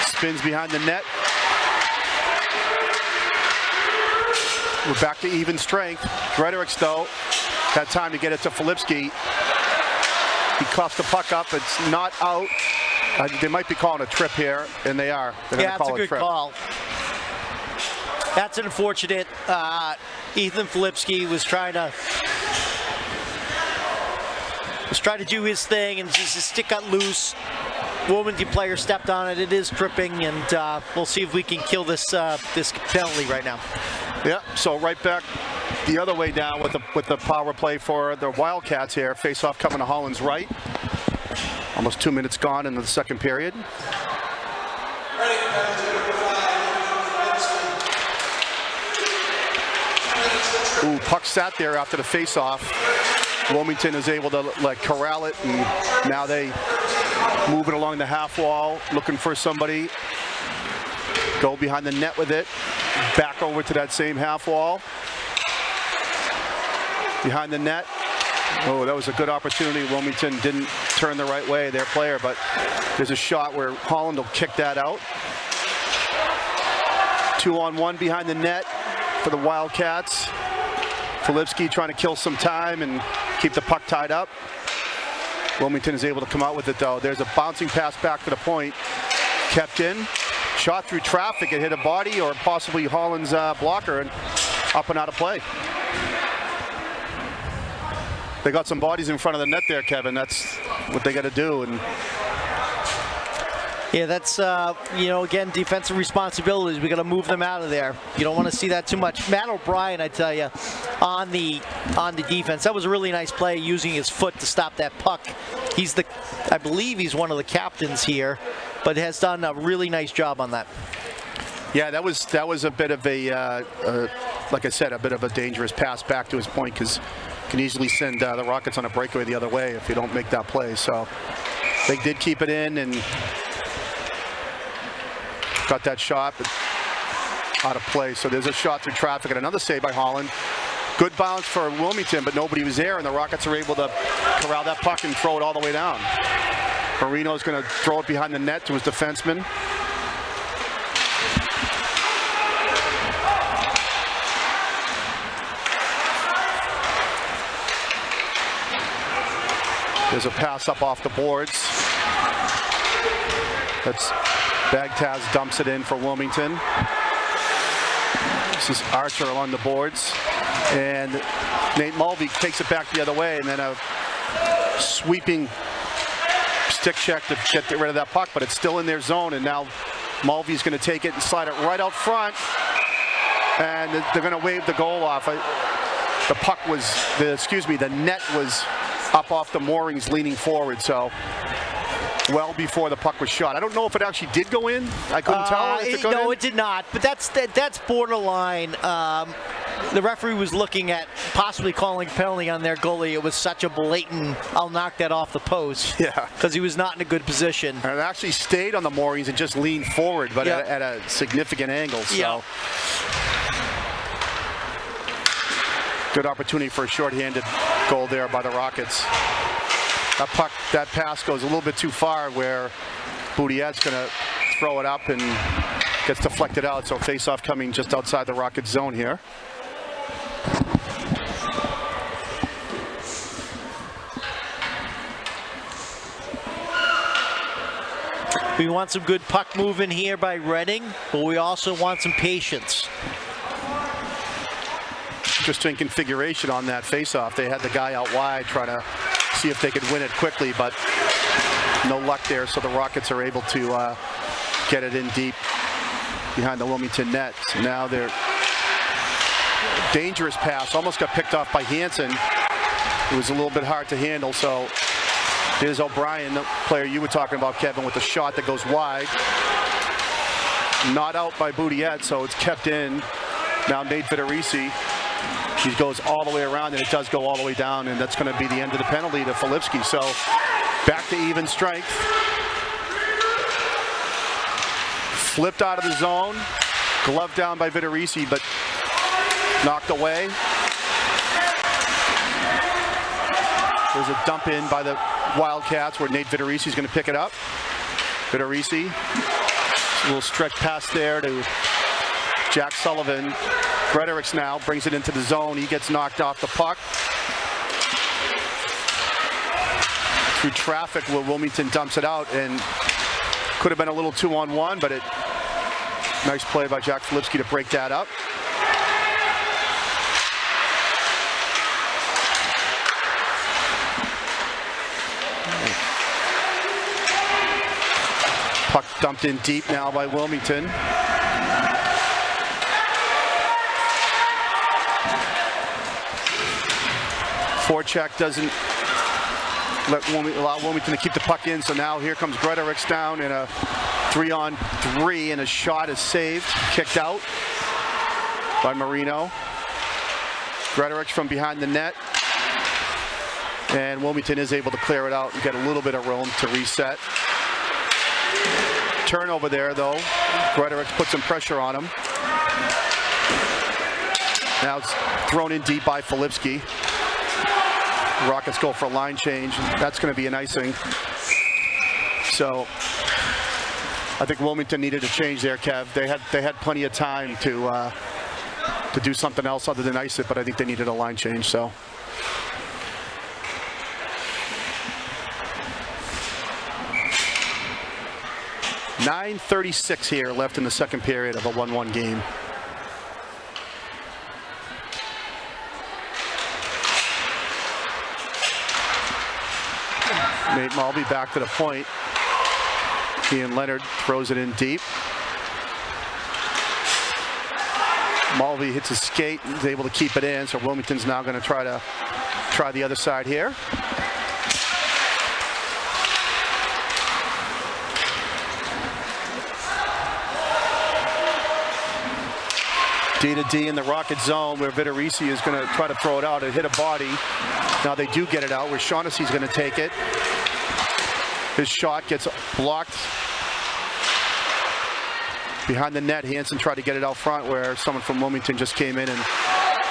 Spins behind the net. We're back to even strength. Gretorix, though, had time to get it to Filipski. He coughs the puck up. It's not out. They might be calling a trip here, and they are. Yeah, that's a good call. That's unfortunate. Ethan Filipski was trying to do his thing, and just his stick got loose. Wilmington player stepped on it. It is tripping, and we'll see if we can kill this this penalty right now. Yeah. So right back the other way down with the power play for the Wildcats here. Face-off coming to Holland's right. Almost 2 minutes gone in the second period. Ooh, puck sat there after the face-off. Wilmington is able to corral it, and now they move it along the half wall, looking for somebody. Go behind the net with it. Back over to that same half wall. Behind the net. Oh, that was a good opportunity. Wilmington didn't turn the right way, their player, but there's a shot where Holland will kick that out. 2-on-1 behind the net for the Wildcats. Filipski trying to kill some time and keep the puck tied up. Wilmington is able to come out with it, though. There's a bouncing pass back to the point. Kept in. Shot through traffic. It hit a body or possibly Holland's blocker and up and out of play. They got some bodies in front of the net there, Kevin. That's what they got to do. And yeah, that's, again, defensive responsibilities. We got to move them out of there. You don't want to see that too much. Matt O'Brien, I tell you, on the defense, that was a really nice play using his foot to stop that puck. I believe he's one of the captains here, but has done a really nice job on that. Yeah, that was a bit of a, like I said, a bit of a dangerous pass back to his point, because can easily send the Rockets on a breakaway the other way if you don't make that play. So they did keep it in and got that shot, but out of play. So there's a shot through traffic and another save by Holland. Good bounce for Wilmington, but nobody was there, and the Rockets are able to corral that puck and throw it all the way down. Marino's going to throw it behind the net to his defenseman. There's a pass up off the boards. That's Bagtaz dumps it in for Wilmington. This is Archer along the boards. And Nate Mulvey takes it back the other way, and then a sweeping stick check to get rid of that puck, but it's still in their zone, and now Mulvey's going to take it and slide it right out front, and they're going to wave the goal off. The net was up off the moorings leaning forward, so well before the puck was shot. I don't know if it actually did go in. I couldn't tell if it got in. No, it did not, but that's borderline. The referee was looking at possibly calling penalty on their goalie. It was such a blatant, I'll knock that off the post. Yeah. Because he was not in a good position. And it actually stayed on the moorings and just leaned forward, but at a significant angle. So. Yeah. Good opportunity for a shorthanded goal there by the Rockets. That pass goes a little bit too far where Boudillet's going to throw it up and gets deflected out. So face-off coming just outside the Rockets zone here. We want some good puck movement here by Reading, but we also want some patience. Interesting configuration on that face-off. They had the guy out wide trying to see if they could win it quickly, but no luck there, so the Rockets are able to get it in deep behind the Wilmington net. So now they're dangerous pass, almost got picked off by Hansen. It was a little bit hard to handle, so here's O'Brien, the player you were talking about, Kevin, with the shot that goes wide. Not out by Boudillet, so it's kept in. Now Nate Vitorisi. He goes all the way around, and it does go all the way down, and that's going to be the end of the penalty to Filipski. So back to even strength. Flipped out of the zone. Glove down by Vitorisi, but knocked away. There's a dump in by the Wildcats where Nate Vitorisi is going to pick it up. Vitorisi, a little stretch pass there to Jack Sullivan. Gretorix now brings it into the zone. He gets knocked off the puck. Through traffic where Wilmington dumps it out, and could have been a little 2-on-1, but nice play by Jack Filipski to break that up. Puck dumped in deep now by Wilmington. Forecheck doesn't allow Wilmington to keep the puck in, so now here comes Gretorix down in a 3-on-3, and a shot is saved, kicked out by Marino. Gretorix from behind the net, and Wilmington is able to clear it out and get a little bit of room to reset. Turnover there, though. Gretorix put some pressure on him. Now it's thrown in deep by Filipski. Rockets go for a line change. That's going to be an icing. So I think Wilmington needed a change there, Kev. They had plenty of time to do something else other than ice it, but I think they needed a line change. So. .9:36 here left in the second period of a 1-1 game. Nate Mulvey back to the point. Ian Leonard throws it in deep. Mulvey hits his skate and is able to keep it in, so Wilmington's now going to try the other side here. D to D in the Rocket zone where Vitorisi is going to try to throw it out and hit a body. Now they do get it out where Shaughnessy's going to take it. His shot gets blocked behind the net. Hansen tried to get it out front where someone from Wilmington just came in and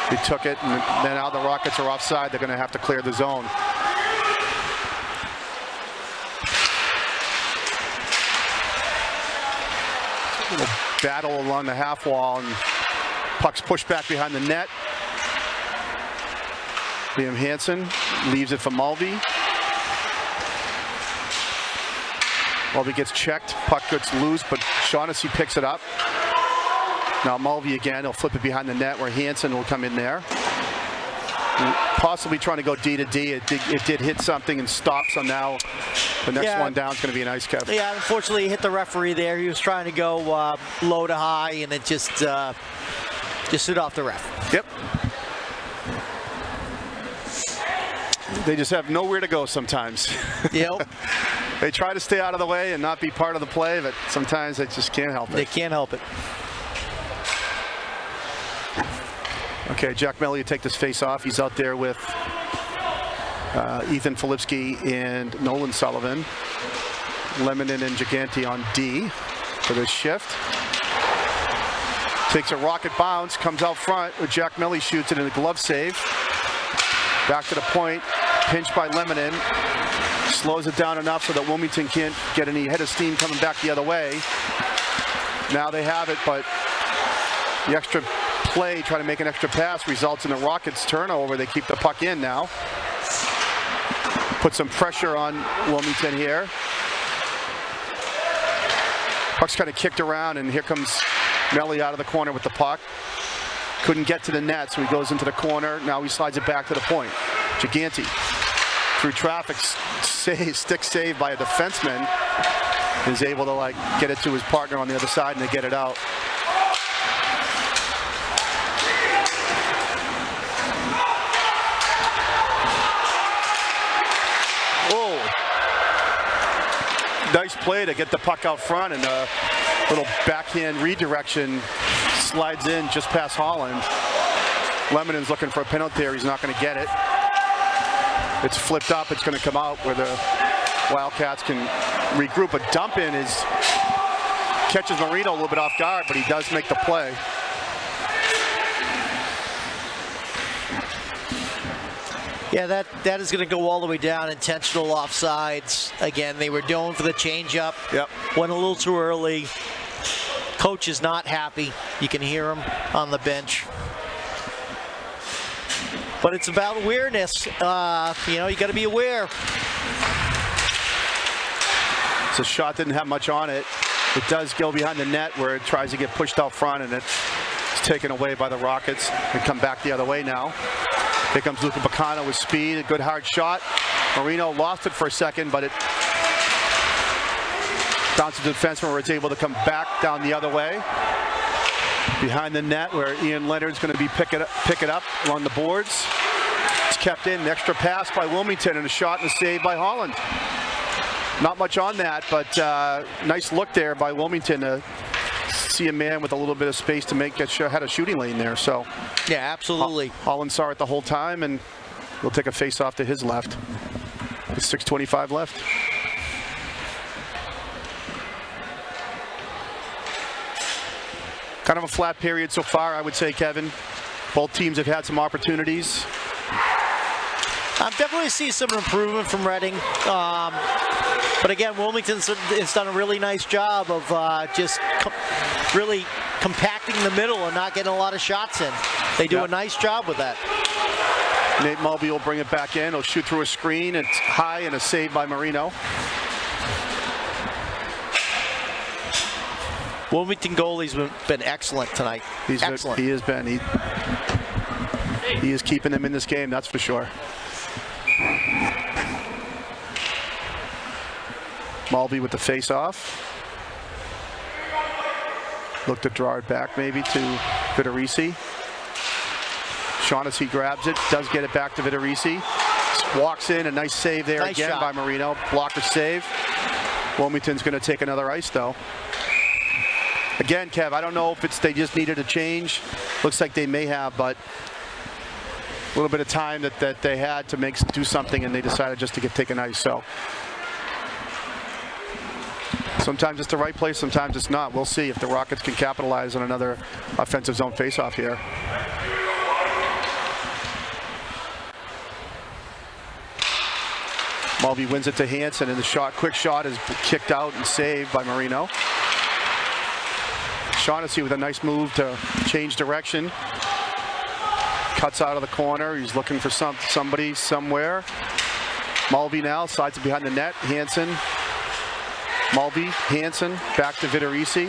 he took it. And then now the Rockets are offside. They're going to have to clear the zone. A little battle along the half wall and puck's pushed back behind the net. Liam Hansen leaves it for Mulvey. Mulvey gets checked, puck gets loose, but Shaughnessy picks it up. Now Mulvey again, he'll flip it behind the net where Hansen will come in there. Possibly trying to go D to D. It did hit something and stop, so now the next one down is going to be an ice cap. Yeah, unfortunately he hit the referee there. He was trying to go low to high, and it just hit off the ref. Yep. They just have nowhere to go sometimes. Yep. They try to stay out of the way and not be part of the play, but sometimes they just can't help it. They can't help it. Okay, Jack Melly will take this face off. He's out there with Ethan Filipski and Nolan Sullivan. Lemonin and Gigante on D for this shift. Takes a rocket bounce, comes out front where Jack Melly shoots it in a glove save. Back to the point, pinched by Lemonin. Slows it down enough so that Wilmington can't get any head of steam coming back the other way. Now they have it, but the extra play, trying to make an extra pass, results in the Rockets' turnover. They keep the puck in now. Put some pressure on Wilmington here. Puck's kind of kicked around, and here comes Melly out of the corner with the puck. Couldn't get to the net, so he goes into the corner. Now he slides it back to the point. Gigante through traffic, stick save by a defenseman, is able to get it to his partner on the other side, and they get it out. Nice play to get the puck out front, and a little backhand redirection slides in just past Holland. Lemonin's looking for a penalty there. He's not going to get it. It's flipped up. It's going to come out where the Wildcats can regroup. A dump in catches Marino a little bit off guard, but he does make the play. Yeah, that is going to go all the way down. Intentional offsides. Again, they were going for the changeup. Yep. Went a little too early. Coach is not happy. You can hear him on the bench. But it's about awareness. You got to be aware. So shot didn't have much on it. It does go behind the net where it tries to get pushed out front, and it's taken away by the Rockets. They come back the other way now. Here comes Luca Bacano with speed, a good hard shot. Marino lost it for a second, but it bounces to the defenseman where it's able to come back down the other way. Behind the net where Ian Leonard's going to be pick it up along the boards. It's kept in, an extra pass by Wilmington and a shot and a save by Holland. Not much on that, but nice look there by Wilmington to see a man with a little bit of space to had a shooting lane there. So yeah, absolutely. Holland saw it the whole time, and we'll take a face off to his left. With 6:25 left. Kind of a flat period so far, I would say, Kevin. Both teams have had some opportunities. Definitely see some improvement from Reading. But again, Wilmington has done a really nice job of just really compacting the middle and not getting a lot of shots in. They do a nice job with that. Nate Mulvey will bring it back in. He'll shoot through a screen. It's high and a save by Marino. Wilmington goalie's been excellent tonight. Excellent. He has been. He is keeping them in this game, that's for sure. Mulvey with the face-off. Looked to draw it back maybe to Vitorisi. Shaughnessy grabs it, does get it back to Vitorisi. Walks in, a nice save there nice again shot. By Marino. Blocker save. Wilmington's going to take another ice though. Again, Kev, I don't know if they just needed a change. Looks like they may have, but a little bit of time that they had to do something, and they decided just to take an ice. So sometimes it's the right place, sometimes it's not. We'll see if the Rockets can capitalize on another offensive zone faceoff here. Mulvey wins it to Hansen, and the quick shot is kicked out and saved by Marino. Shaughnessy with a nice move to change direction. Cuts out of the corner. He's looking for somebody somewhere. Mulvey now slides it behind the net. Hansen. Mulvey, Hansen, back to Vitorisi.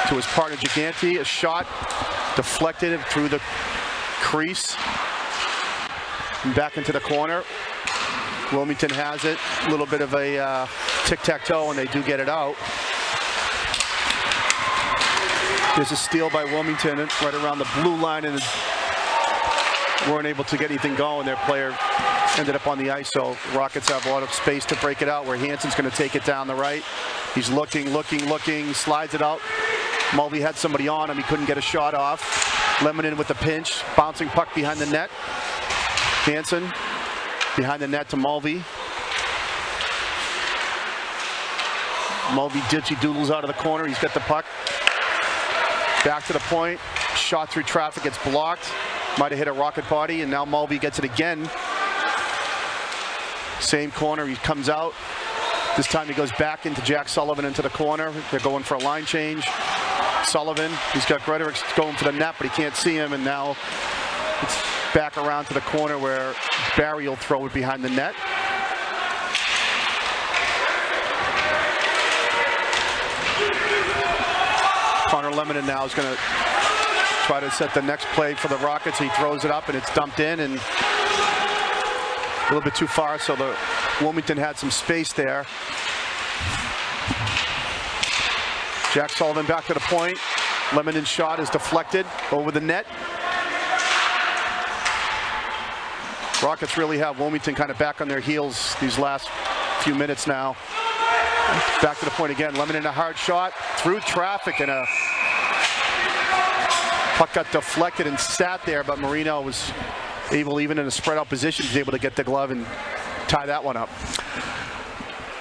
To his partner Giganti. A shot deflected through the crease. And back into the corner. Wilmington has it. A little bit of a tic-tac-toe, and they do get it out. There's a steal by Wilmington right around the blue line, and weren't able to get anything going. Their player ended up on the ice, so Rockets have a lot of space to break it out, where Hansen's going to take it down the right. He's looking, slides it out. Mulvey had somebody on him. He couldn't get a shot off. Lemonin with the pinch. Bouncing puck behind the net. Hansen behind the net to Mulvey. Mulvey ditchy doodles out of the corner. He's got the puck. Back to the point. Shot through traffic. Gets blocked. Might have hit a Rocket body, and now Mulvey gets it again. Same corner. He comes out. This time he goes back into Jack Sullivan into the corner. They're going for a line change. Sullivan, he's got Gretorix going for the net, but he can't see him, and now it's back around to the corner where Barry will throw it behind the net. Connor Lemonin now is going to try to set the next play for the Rockets. He throws it up, and it's dumped in, and a little bit too far, so the Wilmington had some space there. Jack Sullivan back to the point. Lemonin's shot is deflected over the net. Rockets really have Wilmington kind of back on their heels these last few minutes now. Back to the point again. Lemonin a hard shot through traffic, and a puck got deflected and sat there, but Marino was able, even in a spread out position, was able to get the glove and tie that one up.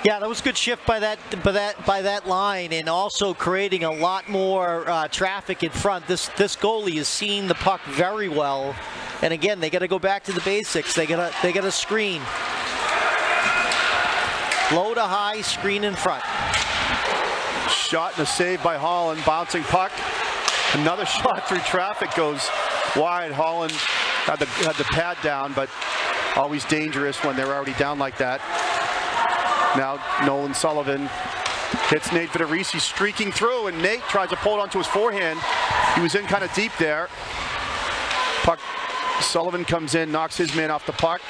Yeah, that was a good shift by that line, and also creating a lot more traffic in front. This goalie has seen the puck very well, and again, they got to go back to the basics. They got to screen. Low to high, screen in front. Shot and a save by Holland, bouncing puck. Another shot through traffic goes wide. Holland had the pad down, but always dangerous when they're already down like that. Now Nolan Sullivan hits Nate Vitorisi, streaking through, and Nate tries to pull it onto his forehand. He was in kind of deep there. Puck, Sullivan comes in, knocks his man off the puck.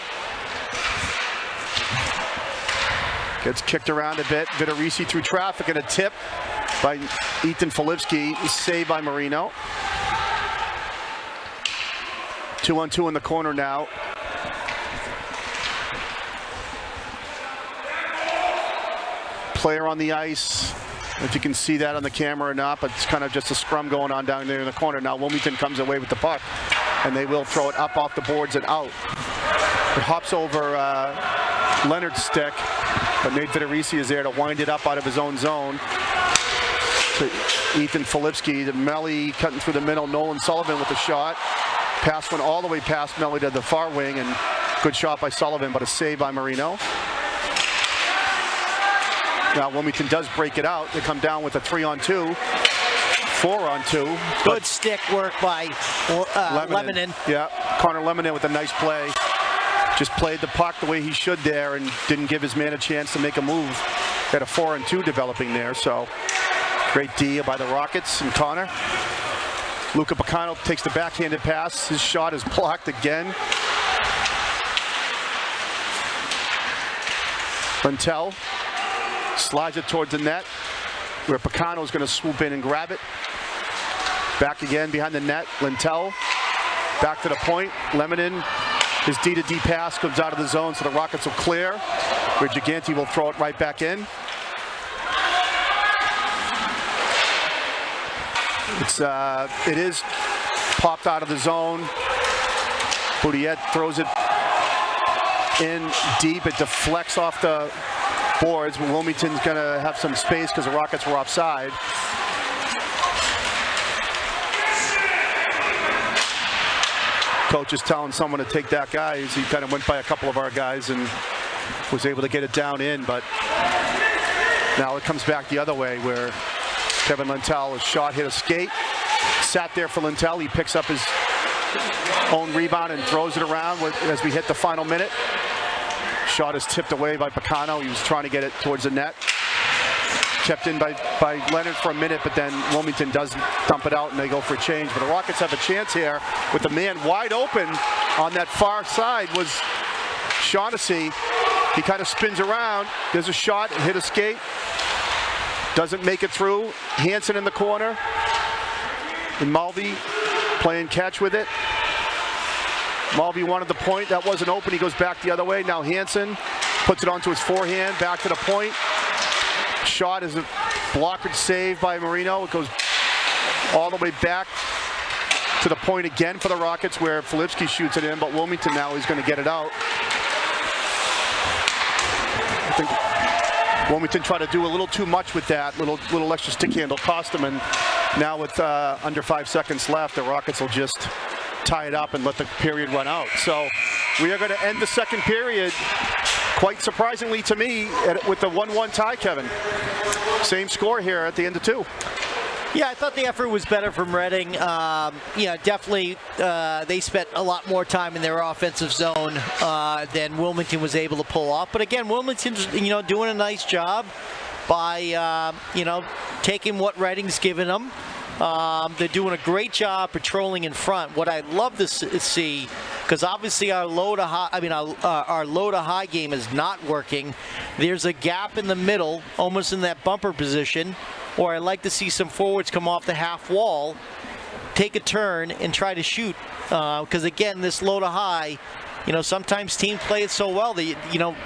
Gets kicked around a bit. Vitorisi through traffic, and a tip by Ethan Filipski, saved by Marino. 2-on-2 in the corner now. Player on the ice. If you can see that on the camera or not, but it's kind of just a scrum going on down there in the corner. Now Wilmington comes away with the puck, and they will throw it up off the boards and out. It hops over Leonard's stick, but Nate Vitorisi is there to wind it up out of his own zone. To Ethan Filipski, to Melly cutting through the middle. Nolan Sullivan with the shot. Pass went all the way past Melly to the far wing, and Good shot by Sullivan, but a save by Marino. Now Wilmington does break it out. They come down with a 3-on-2, 4-on-2. Good stick work by Lemonin. Yeah, Connor Lemonin with a nice play. Just played the puck the way he should there and didn't give his man a chance to make a move. Got a 4-on-2 developing there, so great D by the Rockets and Connor. Luca Bacano takes the backhanded pass. His shot is blocked again. Lintel slides it towards the net, where Bacano is going to swoop in and grab it. Back again behind the net. Lintel back to the point. Lemonin, his D-to-D pass comes out of the zone, so the Rockets will clear, where Gigante will throw it right back in. It is popped out of the zone. Boudiette throws it in deep. It deflects off the boards. Wilmington's going to have some space because the Rockets were offside. Coach is telling someone to take that guy. He kind of went by a couple of our guys and was able to get it down in, but now it comes back the other way where Kevin Lintel, his shot hit a skate, sat there for Lintel. He picks up his own rebound and throws it around as we hit the final minute. Shot is tipped away by Bacano. He was trying to get it towards the net. Kept in by Leonard for a minute, but then Wilmington does dump it out and they go for a change. But the Rockets have a chance here with the man wide open on that far side was Shaughnessy. He kind of spins around. There's a shot, hit a skate. Doesn't make it through. Hansen in the corner. And Mulvey playing catch with it. Mulvey wanted the point. That wasn't open. He goes back the other way. Now Hansen puts it onto his forehand. Back to the point. Shot is a blocked save by Marino. It goes all the way back to the point again for the Rockets where Filipski shoots it in, but Wilmington now is going to get it out. I think Wilmington tried to do a little too much with that. Little extra stick handle cost them, and now with under 5 seconds left, the Rockets will just tie it up and let the period run out. So we are going to end the second period, quite surprisingly to me, with the 1-1 tie, Kevin. Same score here at the end of 2. Yeah, I thought the effort was better from Reading. Definitely they spent a lot more time in their offensive zone than Wilmington was able to pull off. But again, Wilmington's doing a nice job by taking what Reading's given them. They're doing a great job patrolling in front. What I'd love to see, because obviously our low to high game is not working. There's a gap in the middle, almost in that bumper position, or I'd like to see some forwards come off the half wall, take a turn, and try to shoot. Because again, this low to high, sometimes teams play it so well that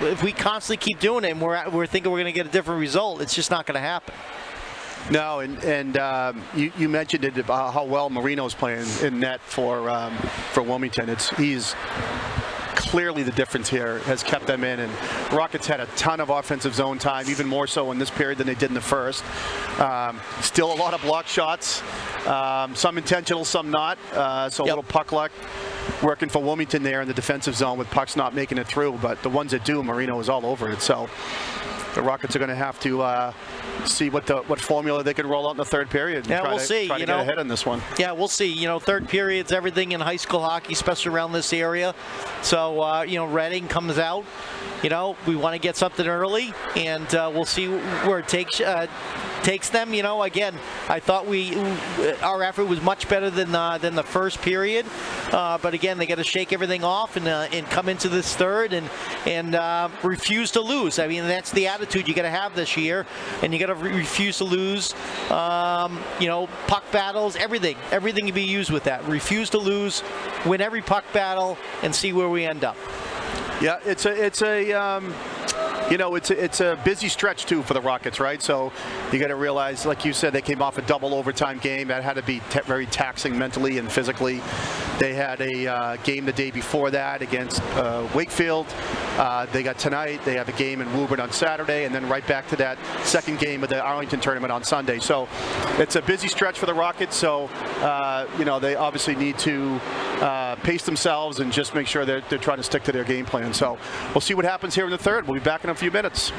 if we constantly keep doing it and we're thinking we're going to get a different result, it's just not going to happen. No, and you mentioned it about how well Marino's playing in net for Wilmington. He's clearly the difference here, has kept them in, and Rockets had a ton of offensive zone time, even more so in this period than they did in the first. Still a lot of block shots, some intentional, some not, so a little puck luck working for Wilmington there in the defensive zone with pucks not making it through, but the ones that do, Marino is all over it. So the Rockets are going to have to see what formula they can roll out in the third period. Yeah, we'll see. Try to get ahead on this one. Yeah, we'll see. Third period's everything in high school hockey, especially around this area. So, Reading comes out. We want to get something early, and we'll see where it takes them. Again, I thought our effort was much better than the first period, but again, they got to shake everything off and come into this third and refuse to lose. I mean, that's the attitude you got to have this year, and you got to refuse to lose. Puck battles, everything can be used with that. Refuse to lose, win every puck battle, and see where we end up. Yeah, it's a busy stretch too for the Rockets, right? So you got to realize, like you said, they came off a double overtime game that had to be very taxing mentally and physically. They had a game the day before that against Wakefield. They got tonight. They have a game in Woburn on Saturday, and then right back to that second game of the Arlington tournament on Sunday. So it's a busy stretch for the Rockets. So they obviously need to pace themselves and just make sure they're trying to stick to their game plan. So we'll see what happens here in the third. We'll be back in a few minutes.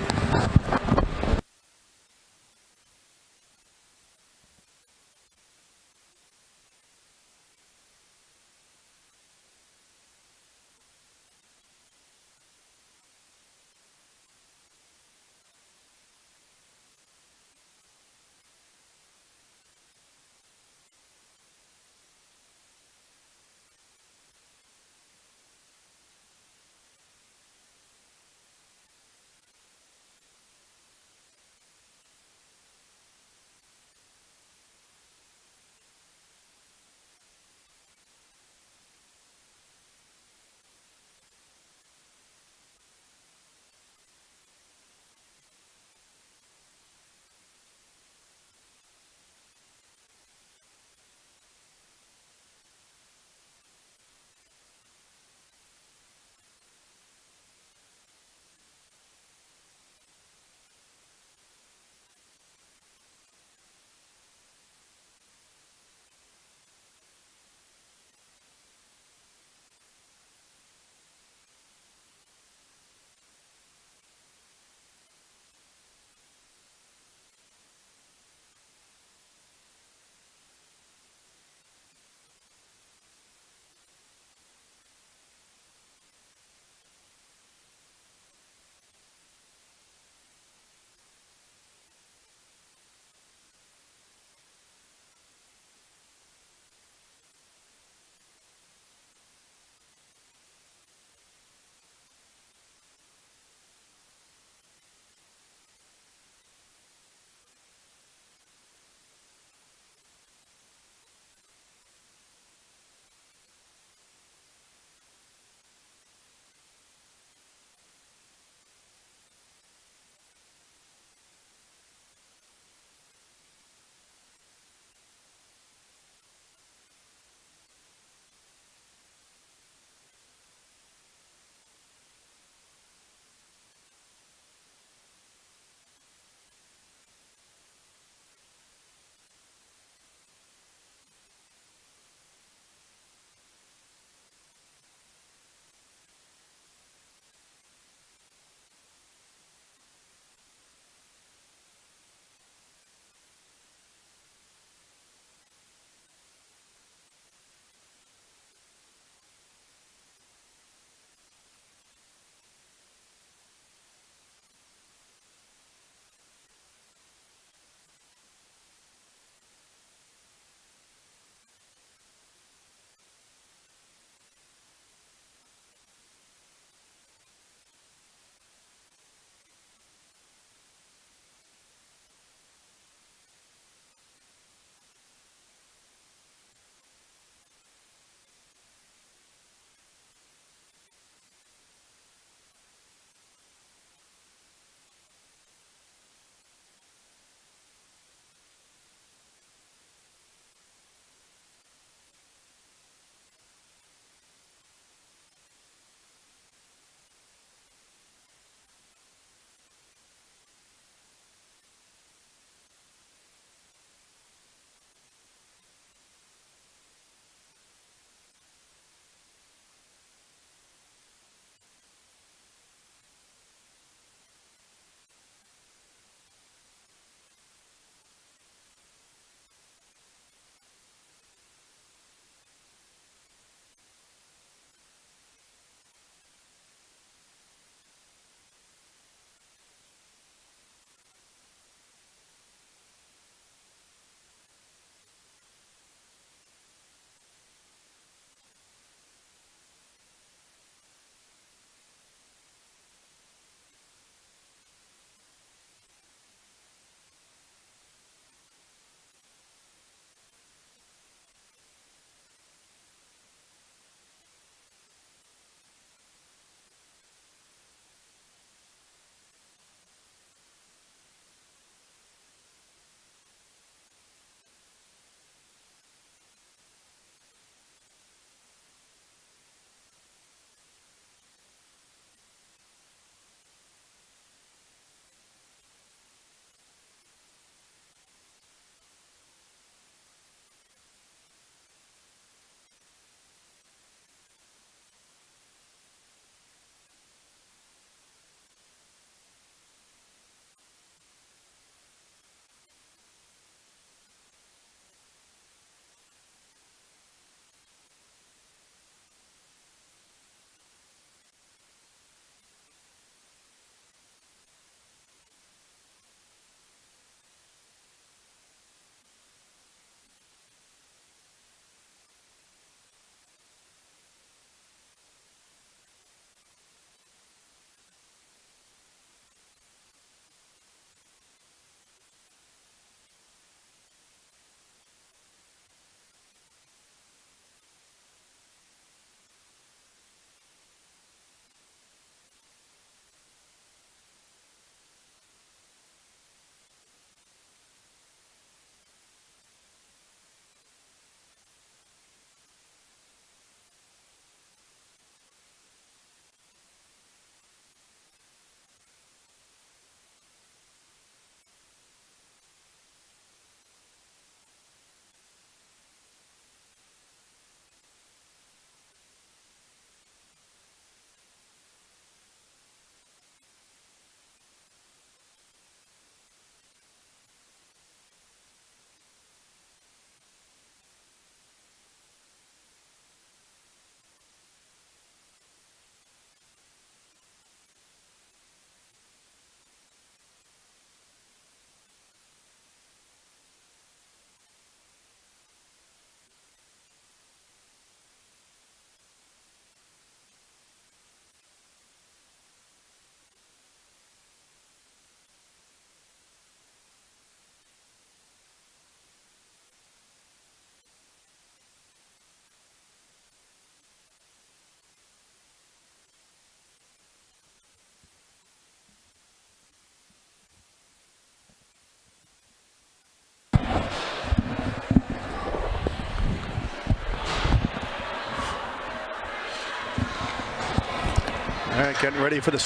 right, getting ready for the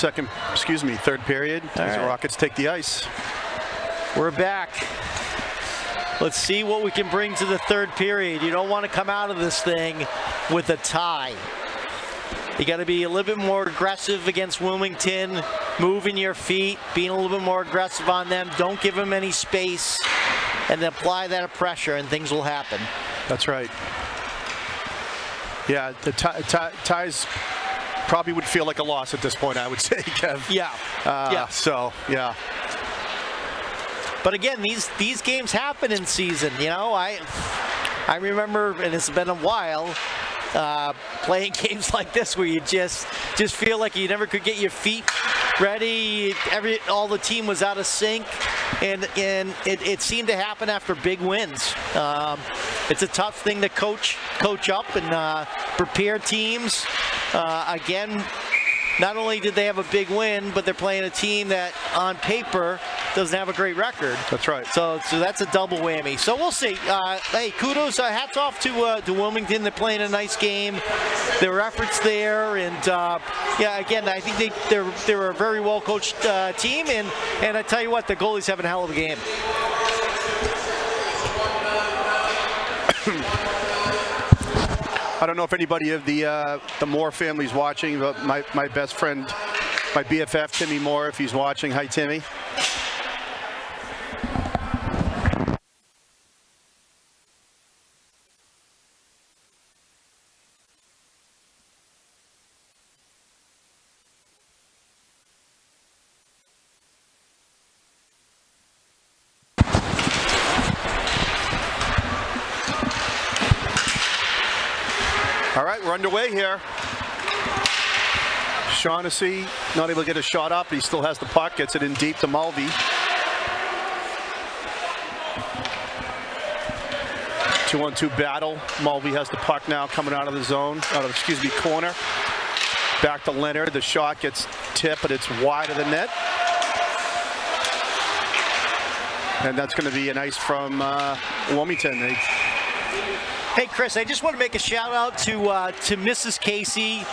third period as the Rockets take the ice. We're back. Let's see what we can bring to the third period. You don't want to come out of this thing with a tie. You got to be a little bit more aggressive against Wilmington, moving your feet, being a little bit more aggressive on them. Don't give them any space, and then apply that pressure, and things will happen. That's right. Yeah, the ties probably would feel like a loss at this point, I would say, Kev. Yeah. So, yeah. But again, these games happen in season. You know, I remember, and it's been a while, playing games like this where you just feel like you never could get your feet ready. All the team was out of sync, and it seemed to happen after big wins. It's a tough thing to coach up and prepare teams. Again, not only did they have a big win, but they're playing a team that on paper doesn't have a great record. That's right. So that's a double whammy. So we'll see. Hey, kudos, hats off to Wilmington. They're playing a nice game. There were efforts there, and yeah, again, I think they're a very well coached team, and I tell you what, the goalie's having a hell of a game. I don't know if anybody of the Moore family's watching, but my best friend, my BFF, Timmy Moore, if he's watching. Hi, Timmy. All right, we're underway here. Shaughnessy not able to get a shot up, but he still has the puck. Gets it in deep to Mulvey. 2-on-2 battle. Mulvey has the puck now coming out of the zone, corner. Back to Leonard. The shot gets tipped, but it's wide of the net. And that's going to be an ice from Wilmington. Hey, Chris, I just want to make a shout out to Mrs. Casey,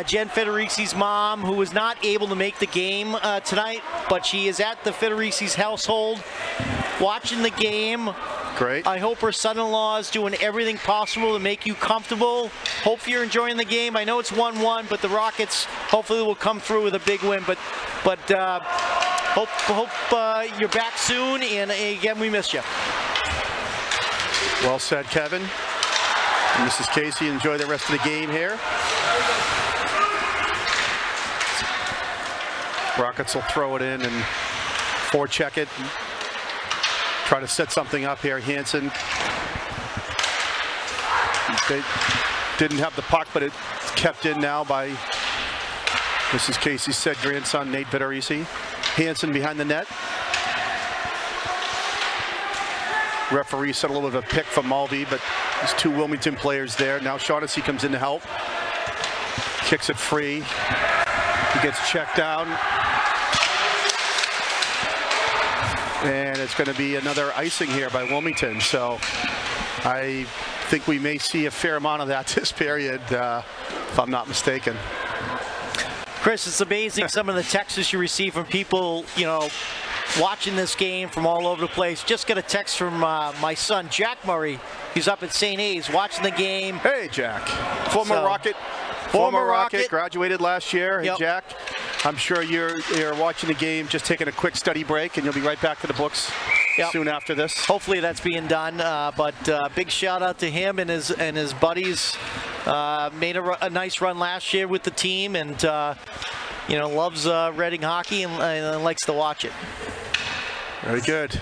Jen Federici's mom, who was not able to make the game tonight, but she is at the Federici's household watching the game. Great. I hope her son-in-law is doing everything possible to make you comfortable. Hope you're enjoying the game. I know it's 1-1, but the Rockets hopefully will come through with a big win. But hope you're back soon, and again, we miss you. Well said, Kevin. And Mrs. Casey, enjoy the rest of the game here. Rockets will throw it in and forecheck it. Try to set something up here. Hansen. They didn't have the puck, but it's kept in now by Mrs. Casey's said grandson, Nate Federici. Hansen behind the net. Referee set a little bit of a pick from Mulvey, but there's two Wilmington players there. Now Shaughnessy comes in to help. Kicks it free. He gets checked down. And it's going to be another icing here by Wilmington. So I think we may see a fair amount of that this period, if I'm not mistaken. Chris, it's amazing some of the texts you receive from people, you know, watching this game from all over the place. Just got a text from my son, Jack Murray. He's up at St. A's watching the game. Hey, Jack. Former Rocket, graduated last year. Hey, yep. Jack, I'm sure you're watching the game, just taking a quick study break, and you'll be right back to the books soon after this. Hopefully that's being done, but big shout out to him and his buddies. Made a nice run last year with the team, and you know, loves Reading hockey and likes to watch it. Very good.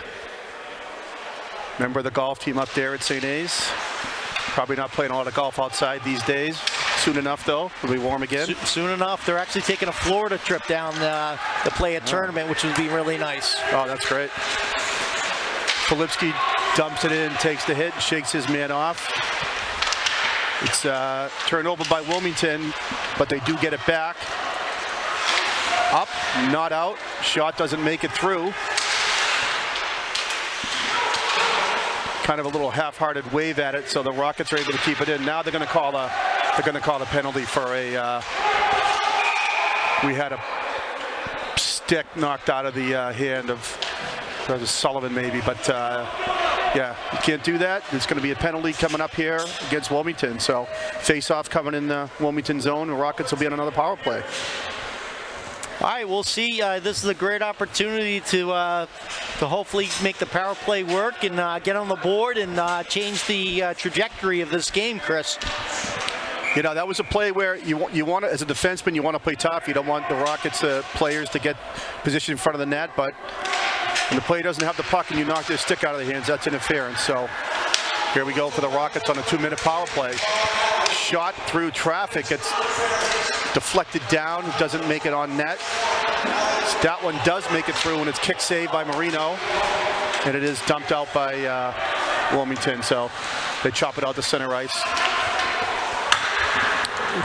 Remember the golf team up there at St. A's? Probably not playing a lot of golf outside these days. Soon enough, though, it'll be warm again. Soon enough. They're actually taking a Florida trip down to play a tournament, which would be really nice. Oh, that's great. Filipski dumps it in, takes the hit, shakes his man off. It's turned over by Wilmington, but they do get it back. Up, not out. Shot doesn't make it through. Kind of a little half-hearted wave at it, so the Rockets are able to keep it in. Now they're going to call a penalty for a we had a stick knocked out of the hand of Sullivan maybe, but yeah, you can't do that. There's going to be a penalty coming up here against Wilmington. So face-off coming in the Wilmington zone. The Rockets will be on another power play. All right, we'll see. This is a great opportunity to hopefully make the power play work and get on the board and change the trajectory of this game, Chris. You know, that was a play where you want to, as a defenseman, you want to play tough. You don't want the Rockets players to get positioned in front of the net, but when the player doesn't have the puck and you knock their stick out of their hands, that's interference. So here we go for the Rockets on a 2-minute power play. Shot through traffic, it's deflected down, doesn't make it on net. That one does make it through, and it's kick saved by Marino, and it is dumped out by Wilmington. So they chop it out to center ice.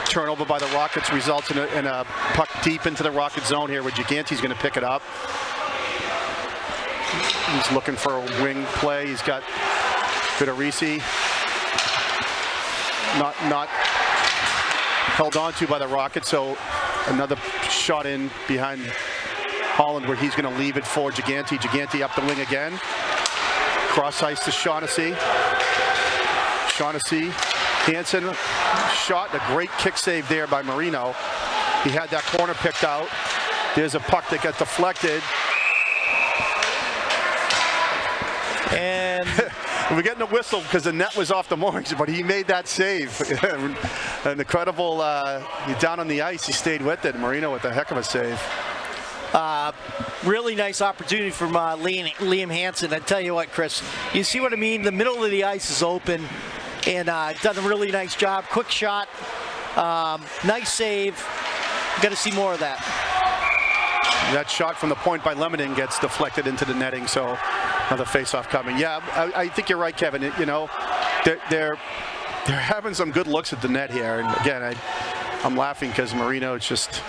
Turnover by the Rockets results in a puck deep into the Rocket zone here, where Gigante's going to pick it up. He's looking for a wing play. He's got Varsity not held on to by the Rockets, so another shot in behind Holland, where he's going to leave it for Gigante. Gigante up the wing again. Cross ice to Shaughnessy. Shaughnessy, Hansen shot, a great kick save there by Marino. He had that corner picked out. There's a puck that got deflected. And we're getting a whistle because the net was off the moorings, but he made that save. An incredible, down on the ice, he stayed with it. Marino with a heck of a save. Really nice opportunity from Liam Hansen. I tell you what, Chris, you see what I mean? The middle of the ice is open, and done a really nice job. Quick shot, nice save. Got to see more of that. That shot from the point by Lemonin gets deflected into the netting, so another face-off coming. Yeah, I think you're right, Kevin. You know, they're having some good looks at the net here, and again, I'm laughing because Marino is just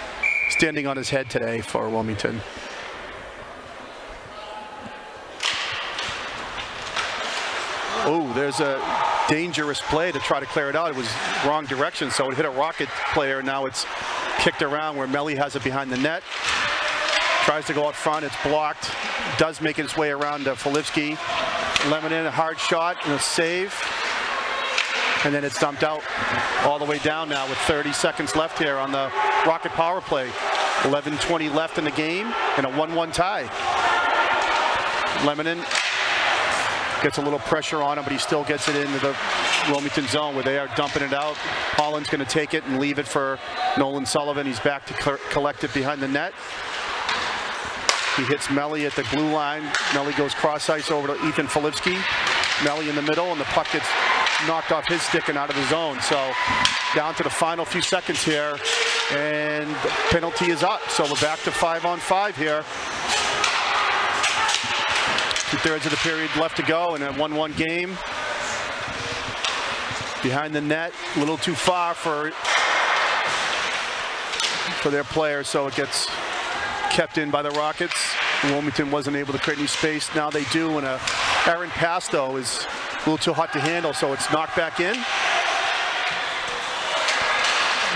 standing on his head today for Wilmington. Oh, there's a dangerous play to try to clear it out. It was wrong direction, so it hit a Rocket player. Now it's kicked around where Melly has it behind the net. Tries to go out front, it's blocked. Does make its way around to Filipski. Lemonin, a hard shot and a save. And then it's dumped out all the way down now with 30 seconds left here on the Rocket power play. 11:20 left in the game and a 1-1 tie. Lemonin gets a little pressure on him, but he still gets it into the Wilmington zone where they are dumping it out. Holland's going to take it and leave it for Nolan Sullivan. He's back to collect it behind the net. He hits Melly at the blue line. Melly goes cross ice over to Ethan Filipski. Melly in the middle, and the puck gets knocked off his stick and out of the zone. So down to the final few seconds here, and the penalty is up. So we're back to 5-on-5 here. 2/3 of the period left to go in a 1-1 game. Behind the net, a little too far for their player, so it gets kept in by the Rockets. Wilmington wasn't able to create any space. Now they do, and a errant pass, though, is a little too hot to handle, so it's knocked back in.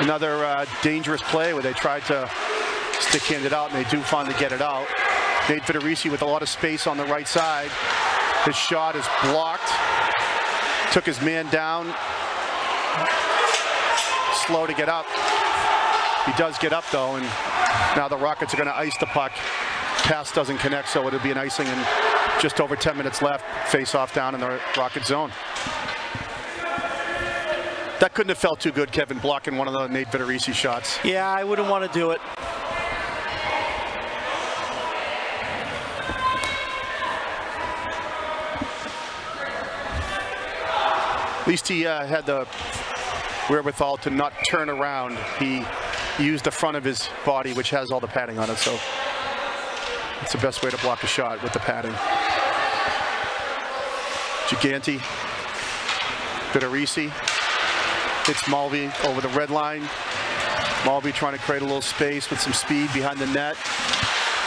Another dangerous play where they tried to stick-hand it out, and they do finally get it out. Nate Varsity with a lot of space on the right side. His shot is blocked. Took his man down. Slow to get up. He does get up, though, and now the Rockets are going to ice the puck. Pass doesn't connect, so it'll be an icing, and just over 10 minutes left. Face off down in the Rocket zone. That couldn't have felt too good, Kevin, blocking one of the Nate Varsity shots. Yeah, I wouldn't want to do it. At least he had the wherewithal to not turn around. He used the front of his body, which has all the padding on it, so it's the best way to block a shot, with the padding. Gigante, Varsity hits Mulvey over the red line. Mulvey trying to create a little space with some speed behind the net.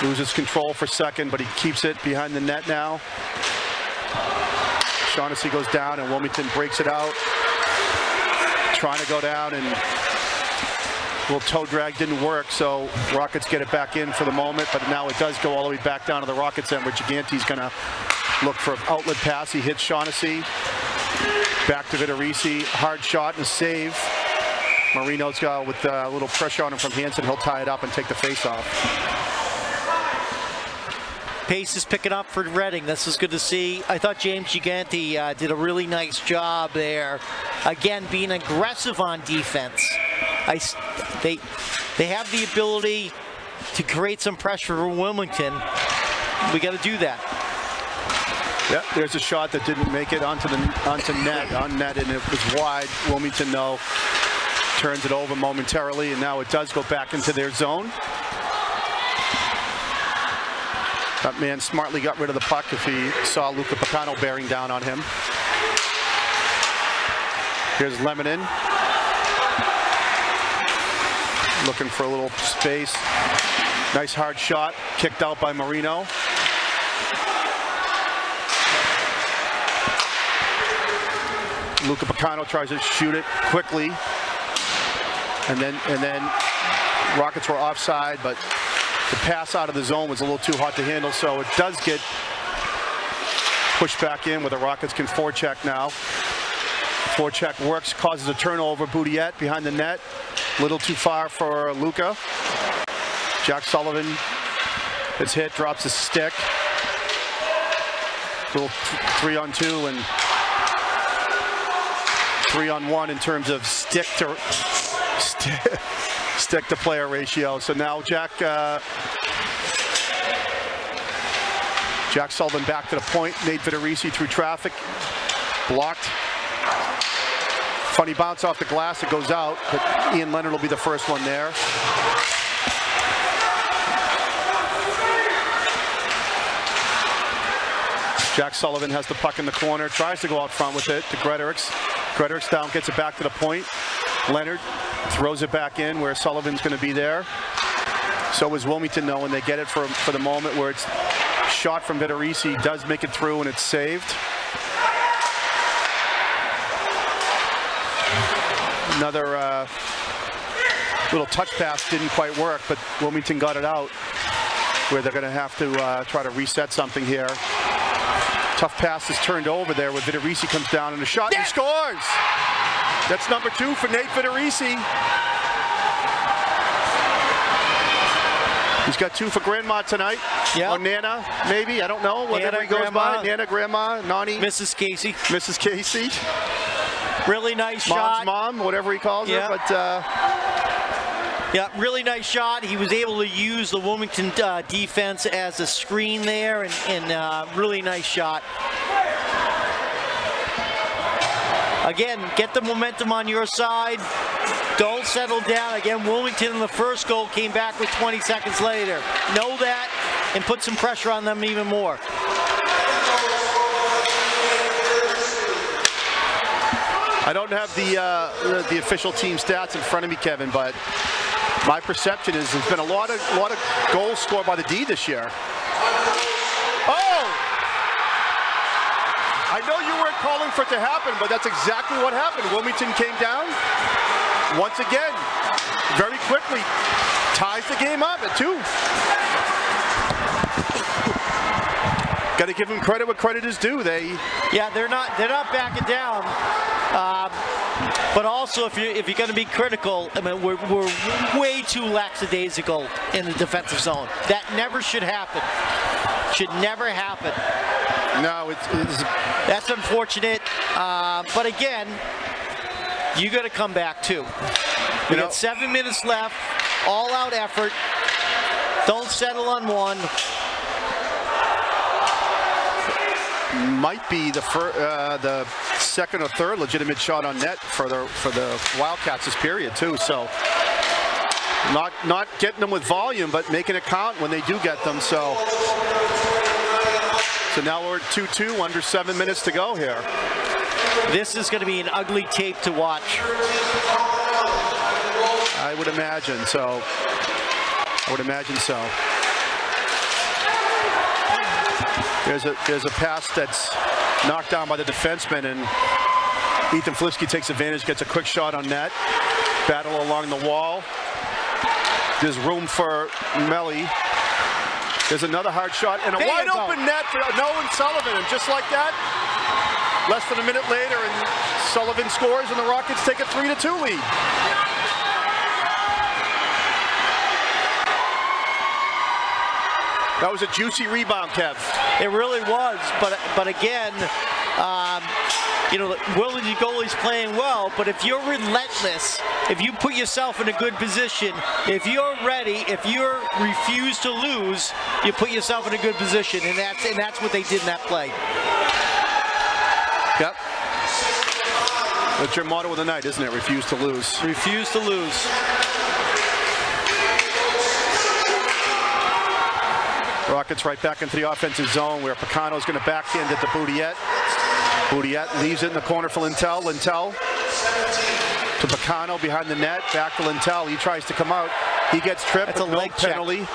Loses control for a second, but he keeps it behind the net now. Shaughnessy goes down, and Wilmington breaks it out. Trying to go down, and Little toe drag didn't work, so Rockets get it back in for the moment, but now it does go all the way back down to the Rockets end where Gigante's going to look for an outlet pass. He hits Shaughnessy. Back to Vitorisi. Hard shot and a save. Marino's got with a little pressure on him from Hansen. He'll tie it up and take the face off. Pace is picking up for Reading. This is good to see. I thought James Gigante did a really nice job there. Again, being aggressive on defense. They have the ability to create some pressure for Wilmington. We got to do that. Yeah, there's a shot that didn't make it onto net, and it was wide. Wilmington, though, turns it over momentarily, and now it does go back into their zone. That man smartly got rid of the puck if he saw Luca Picano bearing down on him. Here's Lemonin. Looking for a little space. Nice hard shot, kicked out by Marino. Luca Picano tries to shoot it quickly. And then Rockets were offside, but the pass out of the zone was a little too hot to handle, so it does get pushed back in where the Rockets can forecheck now. Forecheck works, causes a turnover. Boudiette behind the net. A little too far for Luca. Jack Sullivan is hit, drops his stick. Little 3-on-2 and 3-on-1 in terms of stick to player ratio. So now Jack Sullivan back to the point. Nate Vitorisi through traffic. Blocked. Funny bounce off the glass. It goes out, but Ian Leonard will be the first one there. Jack Sullivan has the puck in the corner. Tries to go out front with it to Gretorix. Gretorix down, gets it back to the point. Leonard throws it back in where Sullivan's going to be there. So is Wilmington, though, when they get it for the moment where it's shot from Vitorisi, does make it through and it's saved. Another little touch pass didn't quite work, but Wilmington got it out where they're going to have to try to reset something here. Tough pass is turned over there where Vitorisi comes down and a shot and he scores! That's number 2 for Nate Vitorisi. He's got 2 for Grandma tonight. Yep. Or Nana, maybe. I don't know. Whatever he goes by. Nana, Grandma, Nani. Mrs. Casey. Mrs. Casey. Really nice shot. Mom's mom, whatever he calls her. But yeah, really nice shot. He was able to use the Wilmington defense as a screen there, and really nice shot. Again, get the momentum on your side. Don't settle down. Again, Wilmington in the first goal came back with 20 seconds later. Know that and put some pressure on them even more. I don't have the official team stats in front of me, Kevin, but my perception is there's been a lot of goals scored by the D this year. Oh! I know you weren't calling for it to happen, but that's exactly what happened. Wilmington came down once again, very quickly, ties the game up at 2. Got to give them credit where credit is due. They're not backing down. But also, if you're going to be critical, I mean, we're way too lackadaisical in the defensive zone. That never should happen. Should never happen. No, that's unfortunate. But again, you got to come back too. We got 7 minutes left. All-out effort. Don't settle on one. Might be the second or third legitimate shot on net for the Wildcats this period too. So not getting them with volume, but making it count when they do get them. So now we're at 2-2, under 7 minutes to go here. This is going to be an ugly tape to watch. I would imagine so. There's a pass that's knocked down by the defenseman, and Ethan Flipsky takes advantage, gets a quick shot on net. Battle along the wall. There's room for Melly. There's another hard shot and a There wide you go. open net for Nolan Sullivan. And just like that, less than a minute later, and Sullivan scores, and the Rockets take a 3-2 lead. That was a juicy rebound, Kev. It really was, but again, you know, Wilmington goalie's playing well, but if you're relentless, if you put yourself in a good position, if you're ready, if you refuse to lose, you put yourself in a good position, and that's what they did in that play. Yep. That's your motto of the night, isn't it? Refuse to lose. Refuse to lose. Rockets right back into the offensive zone where Picano's going to backhand it to Boudiette. Boudiette leaves it in the corner for Lintel. Lintel to Picano behind the net. Back to Lintel. He tries to come out. He gets tripped. That's a no leg check. penalty.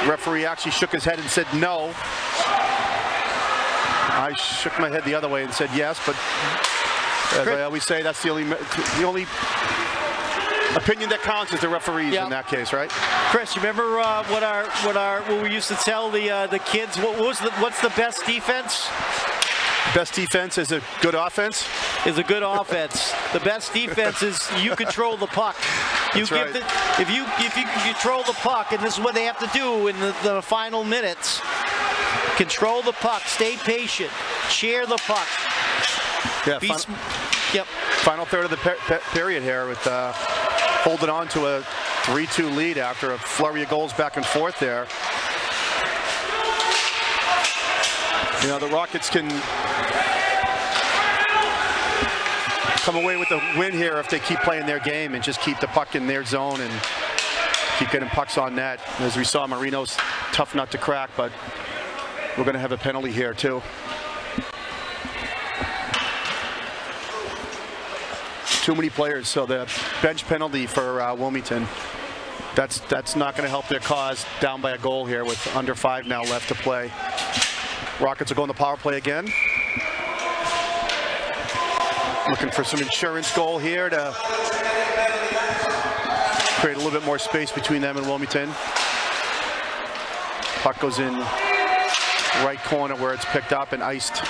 Referee actually shook his head and said no. I shook my head the other way and said yes, but as I always say, that's the only opinion that counts is the referees in that case, right? Chris, you remember what we used to tell the kids? What's the best defense? Best defense is a good offense. Is a good offense. The best defense is you control the puck. That's right. If you can control the puck, and this is what they have to do in the final minutes. Control the puck. Stay patient. Share the puck. Yeah. Final third of the period here with holding on to a 3-2 lead after a flurry of goals back and forth there. You know, the Rockets can come away with a win here if they keep playing their game and just keep the puck in their zone and keep getting pucks on net. As we saw, Marino's tough nut to crack, but we're going to have a penalty here too. Too many players, so the bench penalty for Wilmington. That's not going to help their cause. Down by a goal here with under 5 now left to play. Rockets are going to power play again. Looking for some insurance goal here to create a little bit more space between them and Wilmington. Puck goes in right corner where it's picked up and iced.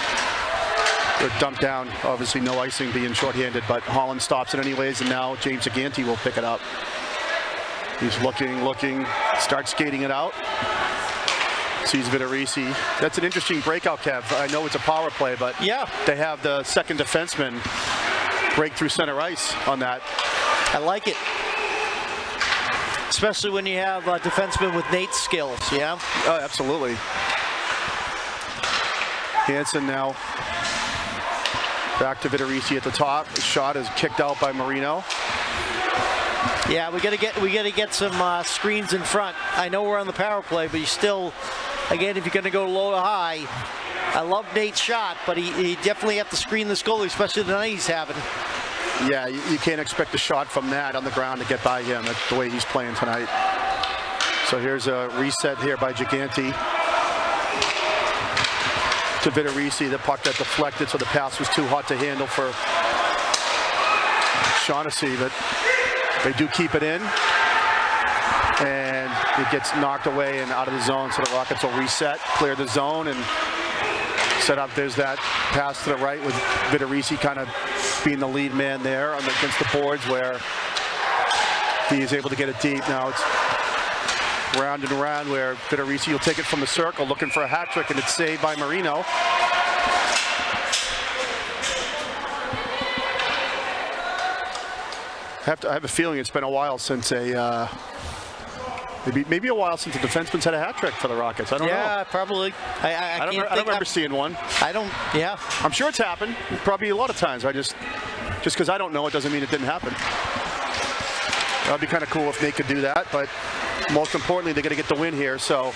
Or dumped down. Obviously no icing being shorthanded, but Holland stops it anyways, and now James Aganti will pick it up. He's looking, starts skating it out. Sees Vitorisi. That's an interesting breakout, Kev. I know it's a power play, but yeah, they have the second defenseman break through center ice on that. I like it. Especially when you have a defenseman with Nate's skills, yeah? Oh, absolutely. Hansen now back to Vitorisi at the top. The shot is kicked out by Marino. Yeah, we gotta get some screens in front. I know we're on the power play, but you still, again, if you're gonna go low to high, I love Nate's shot, but he definitely have to screen this goalie, especially the night he's having. Yeah, you can't expect a shot from that on the ground to get by him. That's the way he's playing tonight. So here's a reset here by Giganti to Vitorisi. The puck got deflected, so the pass was too hot to handle for Shaughnessy, but they do keep it in, and it gets knocked away and out of the zone, so the Rockets will reset, clear the zone, and set up. There's that pass to the right with Vitorisi kind of being the lead man there against the boards, where he is able to get it deep. Now it's round and around where Vitorisi will take it from the circle, looking for a hat trick, and it's saved by Marino. I have a feeling it's been a while since maybe a while since a defenseman's had a hat trick for the Rockets. I don't know. Yeah, probably. I don't remember seeing one. I don't. Yeah. I'm sure it's happened. Probably a lot of times. Just because I don't know it doesn't mean it didn't happen. That'd be kind of cool if Nate could do that, but most importantly, they got to get the win here. So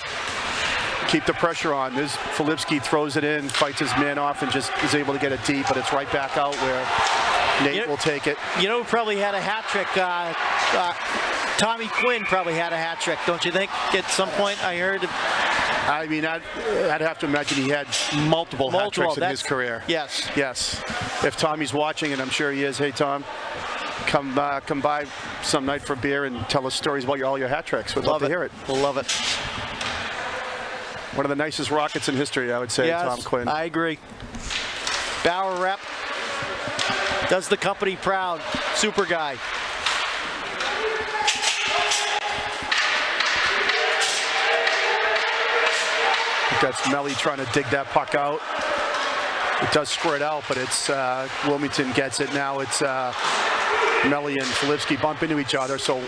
keep the pressure on. There's Filipski throws it in, fights his man off, and just is able to get it deep, but it's right back out where Nate will take it. You know who probably had a hat trick? Tommy Quinn probably had a hat trick, don't you think? At some point, I heard. I mean, I'd have to imagine he had multiple hat tricks in his career. Yes. Yes. If Tommy's watching, and I'm sure he is, hey, Tom, come by some night for beer and tell us stories about all your hat tricks. We'd love to hear it. We'll love it. One of the nicest Rockets in history, I would say, yes, Tom Quinn. I agree. Bauer rep. Does the company proud. Super guy. That's Melly trying to dig that puck out. It does squirt out, but it's Wilmington gets it. Now it's Melly and Filipski bump into each other, so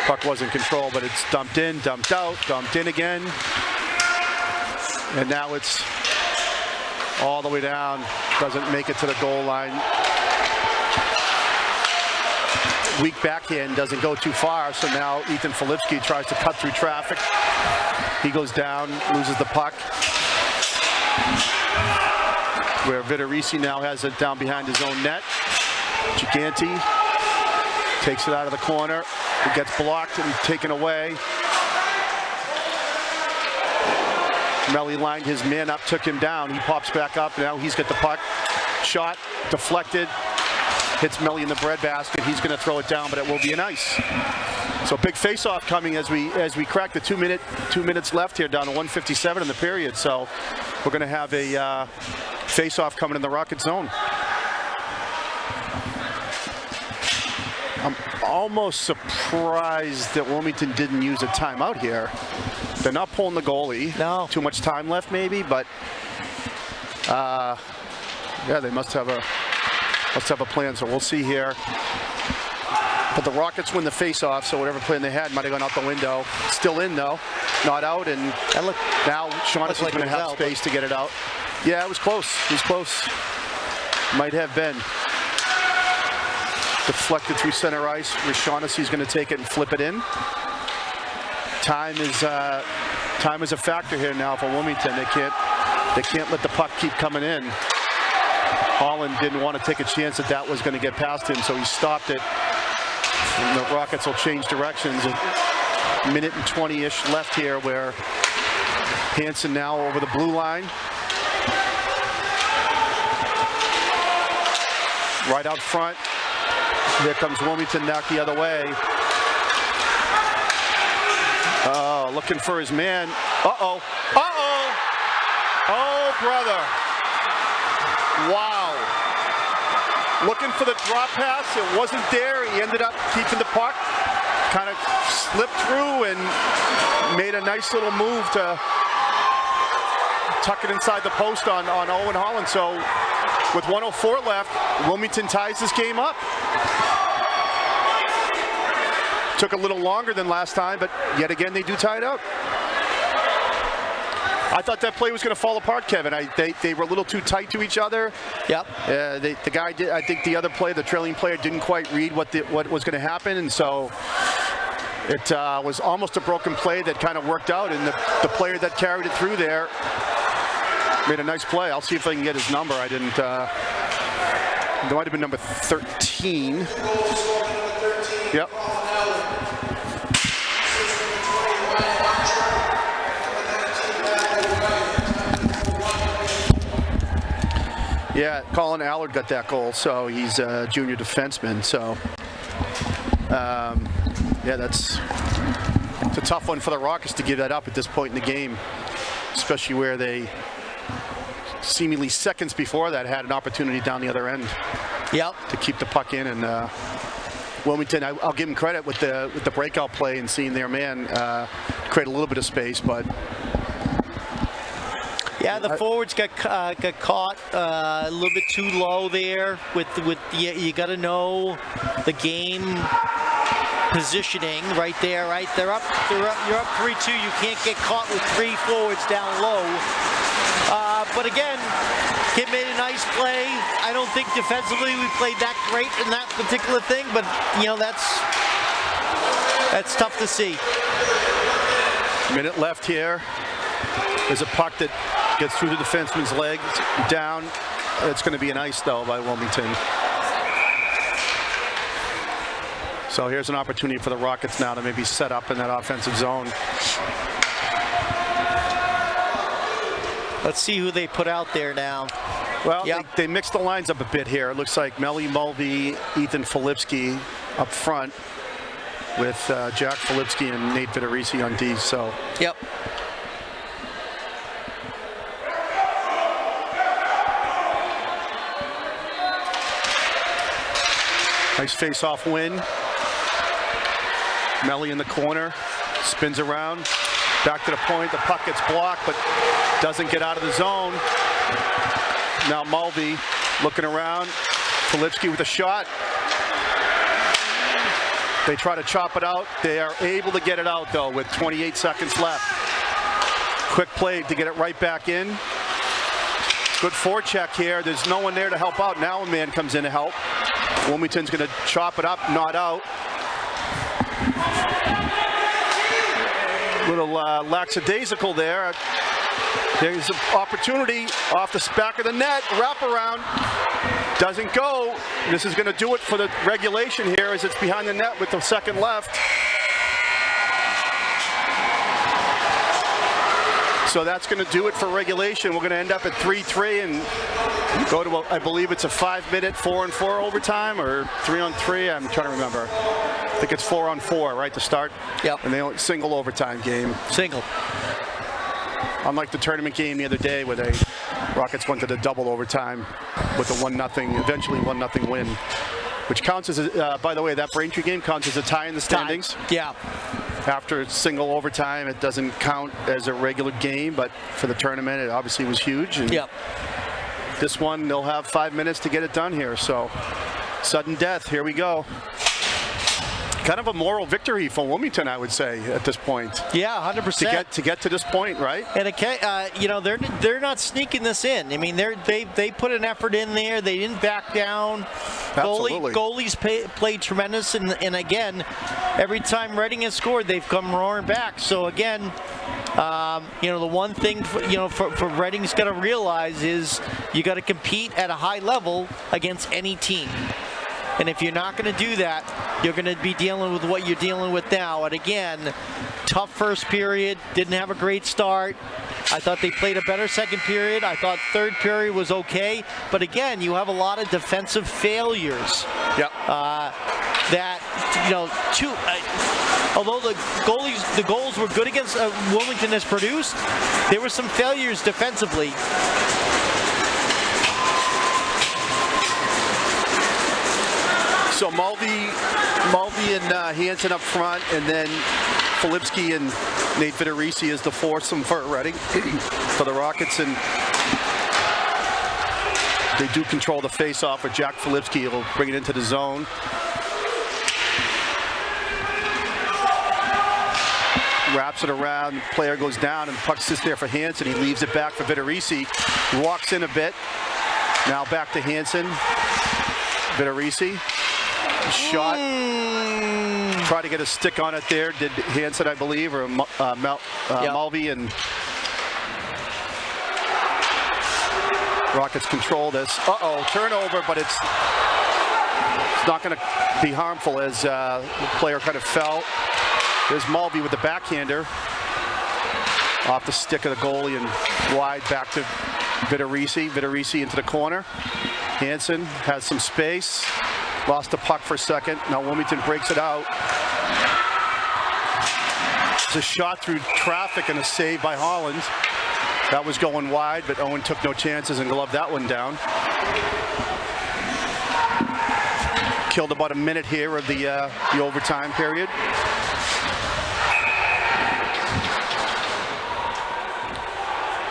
puck was in control, but it's dumped in, dumped out, dumped in again. And now it's all the way down, doesn't make it to the goal line. Weak backhand, doesn't go too far, so now Ethan Filipski tries to cut through traffic. He goes down, loses the puck. Where Vitorisi now has it down behind his own net. Giganti takes it out of the corner. It gets blocked and taken away. Melly lined his man up, took him down. He pops back up. Now he's got the puck. Shot, deflected. Hits Melly in the breadbasket. He's going to throw it down, but it will be an ice. So big face-off coming as we crack the 2 minutes left here, down to 1:57 in the period. So we're going to have a face-off coming in the Rocket zone. I'm almost surprised that Wilmington didn't use a timeout here. They're not pulling the goalie. No. Too much time left, maybe, but yeah, they must have a plan. So we'll see here. But the Rockets win the face-off, so whatever plan they had might have gone out the window. Still in though, not out, and look, now Shaughnessy's like going to have space to get it out. Yeah, it was close. It was close. Might have been. Deflected through center ice. Shaughnessy's going to take it and flip it in. Time is a factor here now for Wilmington. They can't let the puck keep coming in. Holland didn't want to take a chance that was going to get past him, so he stopped it. And the Rockets will change directions. A minute and 20-ish left here, where Hansen now over the blue line. Right out front. Here comes Wilmington back the other way. Oh, looking for his man. Uh-oh. Uh-oh. Oh, brother. Wow. Looking for the drop pass. It wasn't there. He ended up keeping the puck. Kind of slipped through and made a nice little move to tuck it inside the post on Owen Holland. So with 1:04 left, Wilmington ties this game up. Took a little longer than last time, but yet again they do tie it up. I thought that play was going to fall apart, Kevin. They were a little too tight to each other. Yep. The guy did. I think the other player, the trailing player, didn't quite read what was going to happen, and so it was almost a broken play that kind of worked out. And the player that carried it through there made a nice play. I'll see if I can get his number. I didn't. It might have been number 13. Yep. Yeah, Colin Allard got that goal, so he's a junior defenseman. So, yeah, it's a tough one for the Rockets to give that up at this point in the game, especially where they seemingly seconds before that had an opportunity down the other end. Yep. To keep the puck in, and Wilmington, I'll give him credit with the breakout play and seeing their man create a little bit of space, but. Yeah, the forwards got caught a little bit too low there. You got to know the game positioning right there. Right, you're up 3-2. You can't get caught with 3 forwards down low. But again, kid made a nice play. I don't think defensively we played that great in that particular thing, but that's tough to see. Minute left here. There's a puck that gets through the defenseman's leg, down. It's going to be an ice, though, by Wilmington. So here's an opportunity for the Rockets now to maybe set up in that offensive zone. Let's see who they put out there now. Well, Yep. they mixed the lines up a bit here. It looks like Melly Mulvey, Ethan Filipski up front with Jack Filipski and Nate Vitorisi on D. So. Yep. Nice face-off win. Melly in the corner, spins around, back to the point. The puck gets blocked, but doesn't get out of the zone. Now Mulvey looking around. Filipski with a shot. They try to chop it out. They are able to get it out, though, with 28 seconds left. Quick play to get it right back in. Good forecheck here. There's no one there to help out. Now a man comes in to help. Wilmington's going to chop it up, not out. Little lackadaisical there. There's an opportunity off the back of the net. Wraparound. Doesn't go. This is going to do it for the regulation here as it's behind the net with the second left. So that's going to do it for regulation. We're going to end up at 3-3 and go to, I believe it's a 5-minute 4-on-4 overtime or 3-on-3. I'm trying to remember. I think it's 4-on-4, right, to start? Yep. And they only single overtime game. Single. Unlike the tournament game the other day where the Rockets went to the double overtime with a 1-0, eventually 1-0 win, which counts as, by the way, that Braintree game counts as a tie in the standings. Yeah. After single overtime, it doesn't count as a regular game, but for the tournament, it obviously was huge. And Yep. this one, they'll have 5 minutes to get it done here. So, sudden death, here we go. Kind of a moral victory for Wilmington, I would say, at this point. Yeah, 100%. To get to this point, right? And they're not sneaking this in. I mean, they put an effort in there. They didn't back down. Absolutely. Goalies played tremendous, and again, every time Reading has scored, they've come roaring back. So again, the one thing for Reading's got to realize is you got to compete at a high level against any team. And if you're not going to do that, you're going to be dealing with what you're dealing with now. And again, tough first period, didn't have a great start. I thought they played a better second period. I thought third period was okay. But again, you have a lot of defensive failures. Yep. Although the goals were good against Wilmington has produced, there were some failures defensively. So Mulvey and Hansen up front, and then Filipski and Nate Vitorisi is the foursome for Reading for the Rockets, and they do control the face-off with Jack Filipski. He'll bring it into the zone. Wraps it around, the player goes down, and the puck sits there for Hansen. He leaves it back for Vitorisi. Walks in a bit. Now back to Hansen. Vitorisi. Shot. Try to get a stick on it there. Did Hansen, I believe, or Mulvey, and Rockets control this. Turnover, but it's not going to be harmful as the player kind of fell. There's Mulvey with the backhander off the stick of the goalie and wide back to Vitorisi. Vitorisi into the corner. Hansen has some space. Lost the puck for a second. Now Wilmington breaks it out. It's a shot through traffic and a save by Holland. That was going wide, but Owen took no chances and gloved that one down. Killed about a minute here of the overtime period.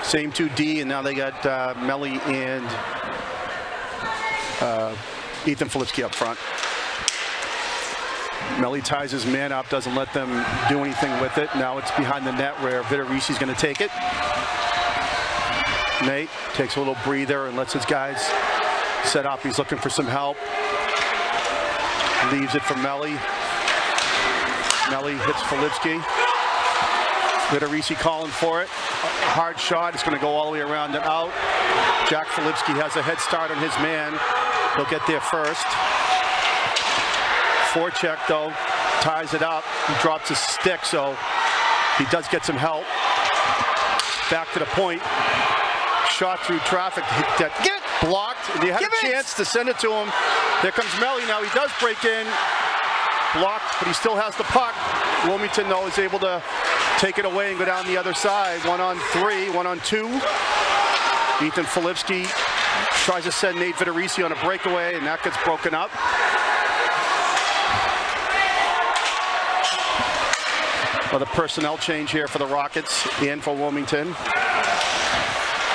Same 2D, and now they got Melly and Ethan Filipski up front. Melly ties his man up, doesn't let them do anything with it. Now it's behind the net where Vitorisi's going to take it. Nate takes a little breather and lets his guys set up. He's looking for some help. Leaves it for Melly. Melly hits Filipski. Vitorisi calling for it. Hard shot. It's going to go all the way around and out. Jack Filipski has a head start on his man. He'll get there first. Forecheck, though, ties it up. He drops his stick, so he does get some help. Back to the point. Shot through traffic. blocked, and he had a chance to send it to him. There comes Melly. Now he does break in. Blocked, but he still has the puck. Wilmington, though, is able to take it away and go down the other side. 1-on-3, 1-on-2. Ethan Filipski tries to send Nate Vitorisi on a breakaway, and that gets broken up. Well, the personnel change here for the Rockets and for Wilmington.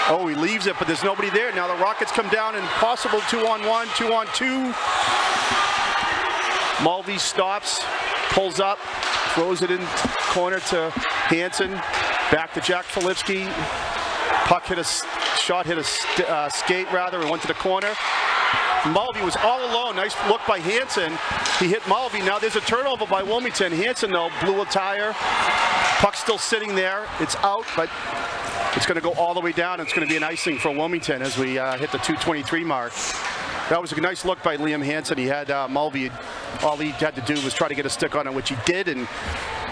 Oh, he leaves it, but there's nobody there. Now the Rockets come down in possible 2-on-1, 2-on-2. Mulvey stops, pulls up, throws it in corner to Hansen. Back to Jack Filipski. Puck hit a skate rather, and went to the corner. Mulvey was all alone. Nice look by Hansen. He hit Mulvey. Now there's a turnover by Wilmington. Hansen, though, blew a tire. Puck's still sitting there. It's out, but it's going to go all the way down. It's going to be an icing for Wilmington as we hit the 2:23 mark. That was a nice look by Liam Hansen. He had Mulvey. All he had to do was try to get a stick on it, which he did, and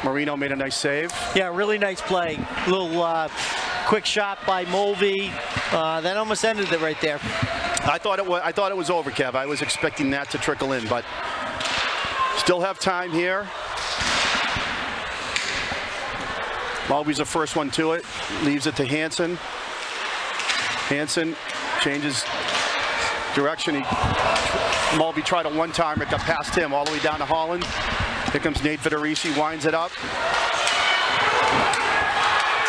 Marino made a nice save. Yeah, really nice play. Little quick shot by Mulvey. That almost ended it right there. I thought it was over, Kev. I was expecting that to trickle in, but still have time here. Mulvey's the first one to it. Leaves it to Hansen. Hansen changes direction. Mulvey tried a one-timer. It got past him all the way down to Holland. Here comes Nate Vitorisi, winds it up.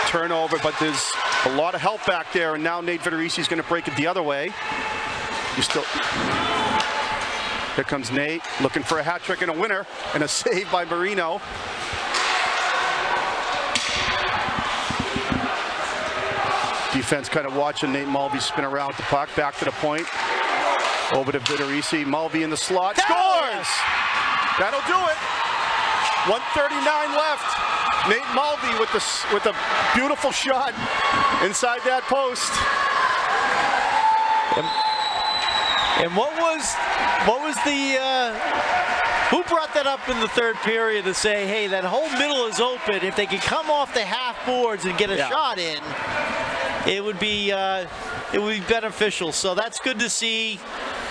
Turnover, but there's a lot of help back there, and now Nate Vitorisi is going to break it the other way. Here comes Nate, looking for a hat trick and a winner, and a save by Marino. Defense kind of watching Nate Mulvey spin around with the puck, back to the point. Over to Vitorisi, Mulvey in the slot, scores! That'll do it. 1:39 left. Nate Mulvey with a beautiful shot inside that post. And what was the who brought that up in the third period to say, hey, that whole middle is open. If they could come off the half boards and get a shot in, it would be beneficial. So that's good to see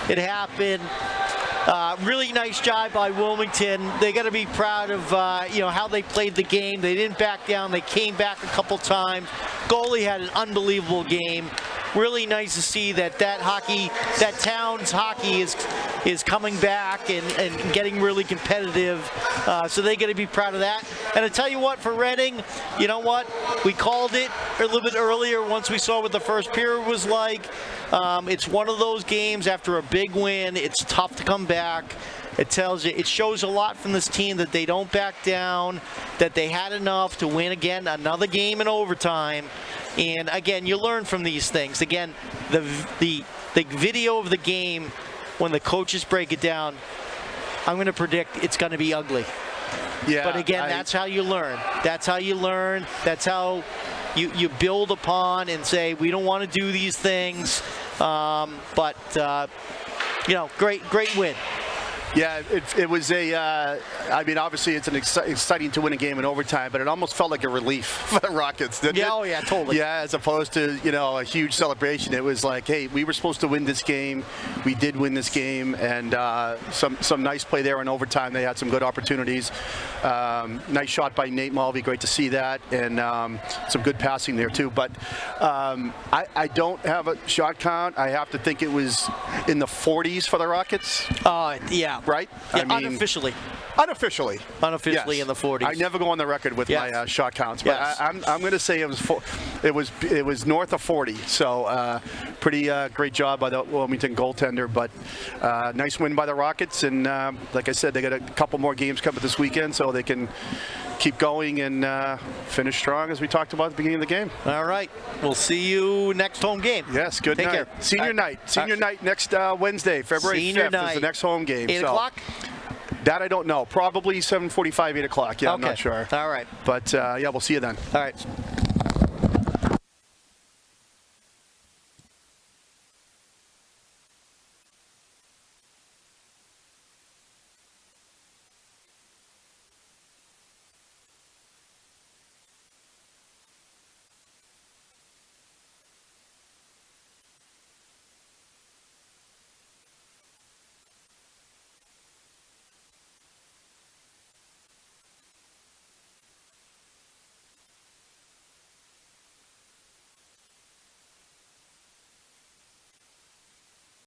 it happen. Really nice job by Wilmington. They got to be proud of how they played the game. They didn't back down. They came back a couple times. Goalie had an unbelievable game. Really nice to see that town's hockey is coming back and getting really competitive. So they got to be proud of that. And I tell you what, for Reading, you know what? We called it a little bit earlier once we saw what the first period was like. It's one of those games after a big win. It's tough to come back. It shows a lot from this team that they don't back down, that they had enough to win again another game in overtime. And again, you learn from these things. Again, the video of the game, when the coaches break it down, I'm going to predict it's going to be ugly. Yeah. But again, that's how you learn. That's how you learn. That's how you build upon and say, we don't want to do these things. But great win. Yeah, it was obviously it's an exciting to win a game in overtime, but it almost felt like a relief for the Rockets, didn't it? Oh yeah, totally. Yeah, as opposed to, a huge celebration. It was like, hey, we were supposed to win this game. We did win this game, and some nice play there in overtime. They had some good opportunities. Nice shot by Nate Mulvey, great to see that, and some good passing there too. But I don't have a shot count. I have to think it was in the 40s for the Rockets. Yeah. Right? Yeah, unofficially. Unofficially yes. In the 40s. I never go on the record with my shot counts, but I'm going to say it was north of 40. So pretty great job by the Wilmington goaltender, but nice win by the Rockets. And like I said, they got a couple more games coming this weekend, so they can keep going and finish strong, as we talked about at the beginning of the game. All right. We'll see you next home game. Yes, good Take night. care. Senior night next Wednesday, February 5th is the next home game. 8 o'clock? That I don't know. Probably 7:45, 8 o'clock. Yeah, okay. I'm not sure. All right. But, we'll see you then. All right.